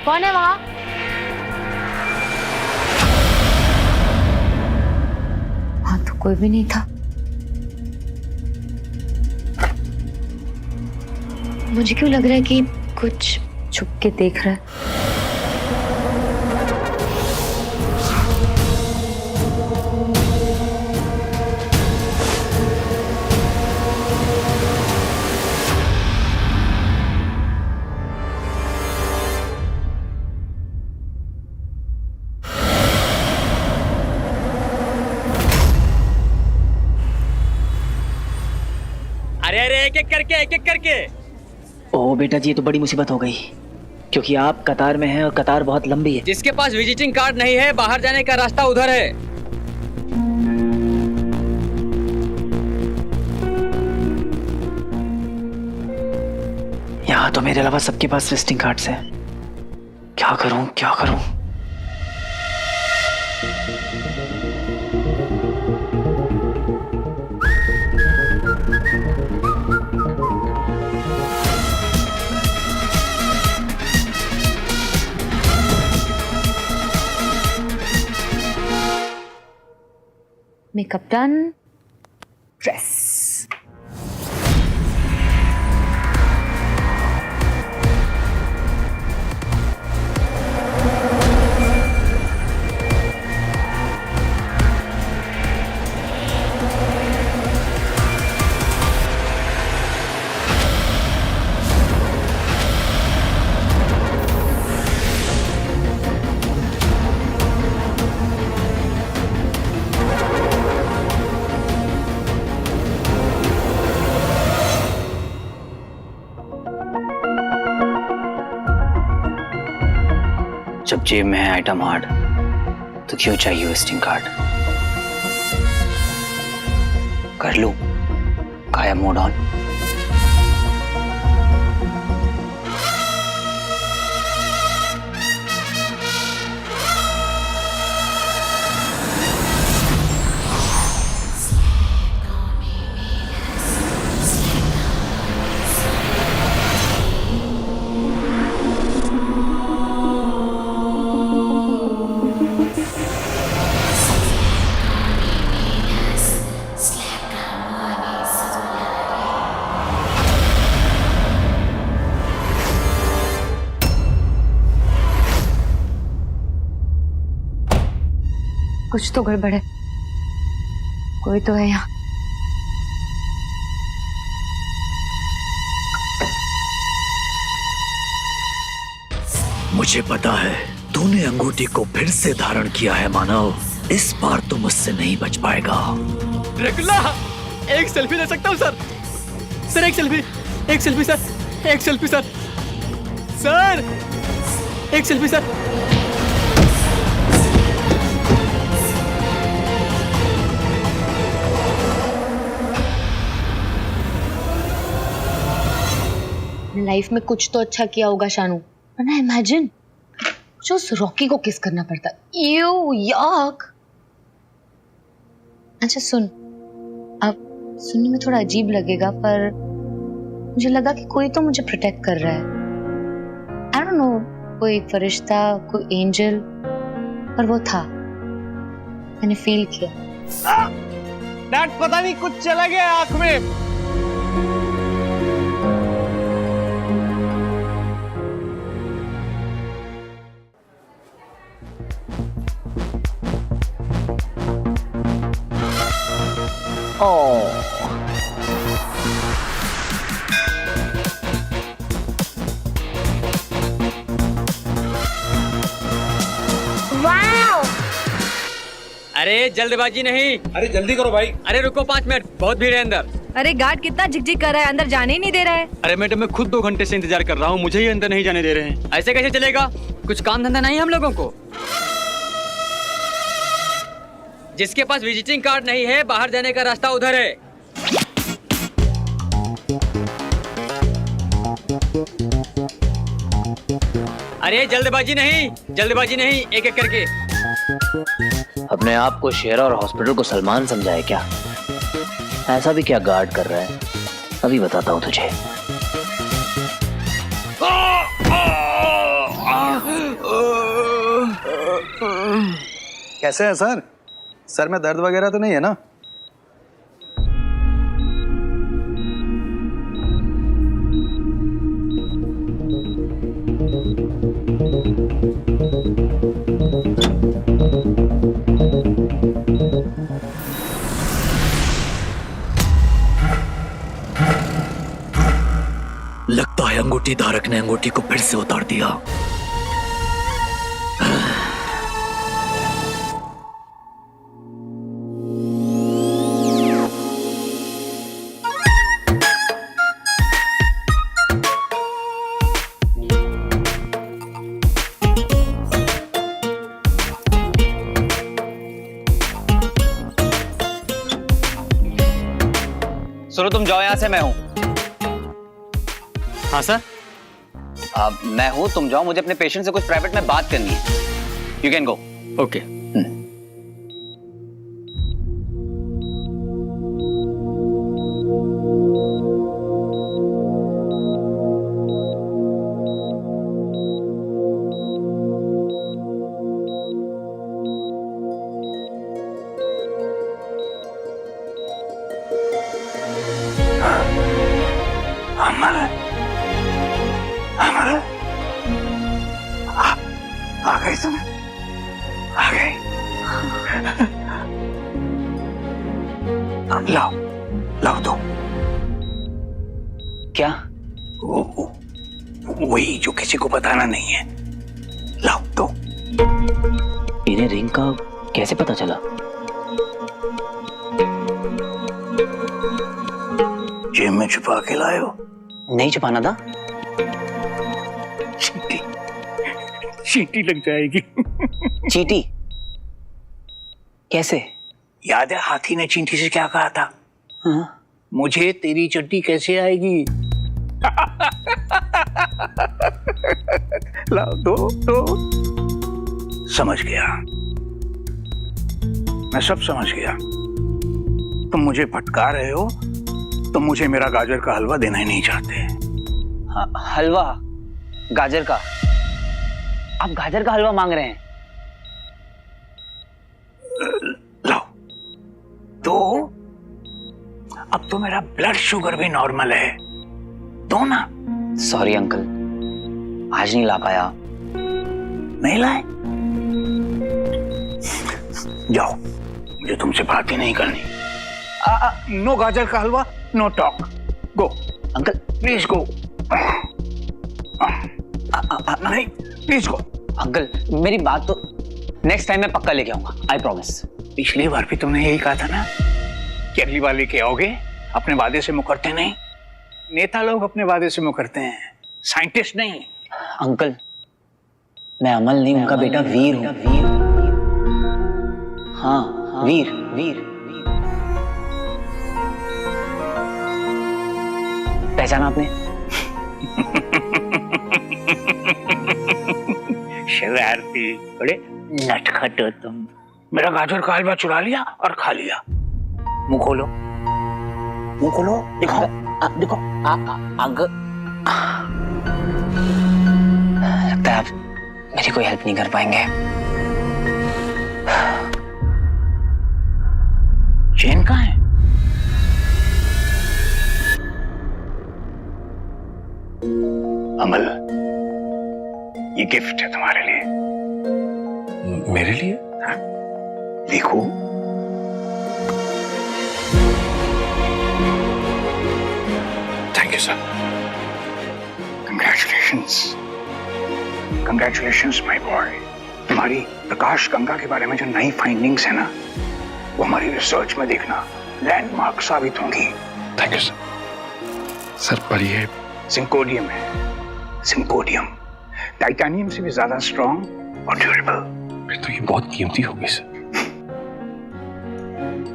कौन है वहां? वहां तो कोई भी नहीं था। मुझे क्यों लग रहा है कि कुछ छुप के देख रहा है। अरे अरे, एक एक करके। ओ बेटा जी, ये तो बड़ी मुसीबत हो गई, क्योंकि आप कतार में हैं और कतार बहुत लंबी है। जिसके पास विजिटिंग कार्ड नहीं है, बाहर जाने का रास्ता उधर है। यहाँ तो मेरे अलावा सबके पास विजिटिंग कार्ड्स हैं। क्या करूं क्या करूं। Makeup done, dress. जब जेब में है आइटम हार्ड, तो क्यों चाहिए विजिटिंग कार्ड। कर लूं काया मोड ऑन। कुछ तो गड़बड़ है, कोई तो है यहाँ। मुझे पता है तूने अंगूठी को फिर से धारण किया है मानव। इस बार तो मुझसे नहीं बच पाएगा। ड्रैकुला, एक सेल्फी ले सकता हूँ सर? सर एक सेल्फी। एक सेल्फी सर, एक सेल्फी सर, सर एक सेल्फी सर। लाइफ में कुछ तो अच्छा किया होगा शानू, वरना इमेजिन जो उस रॉकी को किस करना पड़ता। यू याक। अच्छा सुन, अब सुनने में थोड़ा अजीब लगेगा पर मुझे लगा कि कोई तो मुझे प्रोटेक्ट कर रहा है। आई डोंट नो, कोई फरिश्ता, कोई एंजल, पर वो था, मैंने फील किया। डैड पता नहीं कुछ चला गया आंख में। अरे जल्दबाजी नहीं। अरे जल्दी करो भाई। अरे रुको 5 मिनट, बहुत भीड़ है अंदर। अरे गार्ड कितना झिकझिक कर रहा है, अंदर जाने ही नहीं दे रहा है। अरे मैडम मैं खुद 2 घंटे से इंतजार कर रहा हूँ, मुझे ही अंदर नहीं जाने दे रहे हैं। ऐसे कैसे चलेगा? कुछ काम धंधा नहीं हम लोगों को? जिसके पास विजिटिंग कार्ड नहीं है, बाहर जाने का रास्ता उधर है। अरे जल्दबाजी नहीं, जल्दबाजी नहीं, एक एक करके। अपने आप को शेर और हॉस्पिटल को सलमान समझाए क्या? ऐसा भी क्या गार्ड कर रहा है, अभी बताता हूँ तुझे। कैसे है सर? सर में दर्द वगैरह तो नहीं है ना? लगता है अंगूठी धारक ने अंगूठी को फिर से उतार दिया। सुनो तुम जाओ, यहां से मैं हूं। हाँ सर। मैं हूं, तुम जाओ, मुझे अपने पेशेंट से कुछ प्राइवेट में बात करनी है। You can go. ओके। आ गई तुम, आ गई। लाओ लाओ दो। क्या? वही जो किसी को बताना नहीं है, लाओ दो। इन्हें रिंग का कैसे पता चला? जेब में छुपा के लाए हो? नहीं छुपाना था। चींटी लग जाएगी। चींटी? कैसे? याद है हाथी ने चींटी से क्या कहा था? हाँ? मुझे तेरी चट्टी कैसे आएगी? लाओ दो। समझ गया, मैं सब समझ गया। तुम मुझे भटका रहे हो, तुम मुझे मेरा गाजर का हलवा देना ही नहीं चाहते। हलवा? गाजर का? आप गाजर का हलवा मांग रहे हैं? लाओ दो। अब तो मेरा ब्लड शुगर भी नॉर्मल है, दो ना। सॉरी अंकल, आज नहीं ला पाया। नहीं लाए? जाओ, मुझे तुमसे बात ही नहीं करनी। नो गाजर का हलवा, no talk. Go uncle, please go. नहीं प्लीज गो। अंकल मेरी बात तो, नेक्स्ट टाइम मैं पक्का लेके आऊंगा, आई प्रॉमिस। पिछली बार भी तुमने यही कहा था ना कि अगली बार लेके आओगे, अपने वादे से मुकरते नहीं। नेता लोग अपने वादे से मुकरते हैं, साइंटिस्ट नहीं। अंकल, मैं अमल नहीं, उनका बेटा वीर हूँ। हाँ, वीर वीर। पहचाना आपने? शरारती, बड़े नटखट हो तुम। मेरा गाजर का हलवा चुरा लिया और खा लिया। मुंह खोलो, मुंह खोलो, दिखाओ, देखो, लगता है आप मेरी कोई हेल्प नहीं कर पाएंगे। चेन कहाँ है? अमल, ये गिफ्ट है तुम्हारे लिए। मेरे लिए? हाँ? देखो। Thank you sir. Congratulations, congratulations my boy. तुम्हारी प्रकाश गंगा के बारे में जो नई फाइंडिंग्स है ना, वो हमारी रिसर्च में देखना लैंडमार्क साबित होंगी। Thank you sir. सर पर ये सिंकोडियम है, सिंकोडियम। टाइटेनियम से भी ज्यादा स्ट्रॉन्ग और ड्यूरेबल। फिर तो ये बहुत कीमती होगी सर।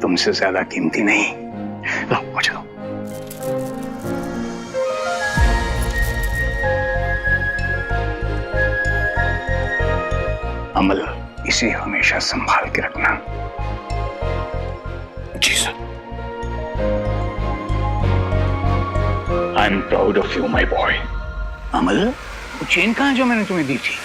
तुमसे ज्यादा कीमती नहीं। लो मुझे दो। अमल, इसे हमेशा संभाल के रखना। जी sir. I am proud of you my boy. Amal, वो चेन कहाँ है जो मैंने तुम्हें दी थी?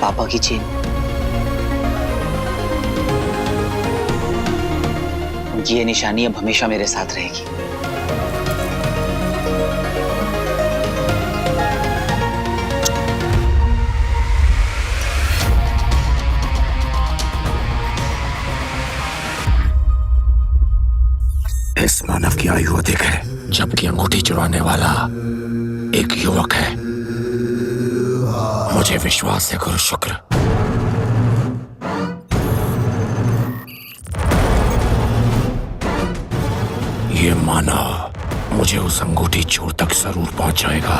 पापा की चेन। उनकी ये निशानी अब हमेशा मेरे साथ रहेगी। इस मानव की आयु अधिक है, जबकि अंगूठी चुराने वाला एक युवक है। मुझे विश्वास है गुरु शुक्र। ये मानव मुझे उस अंगूठी चोर तक जरूर पहुंचाएगा।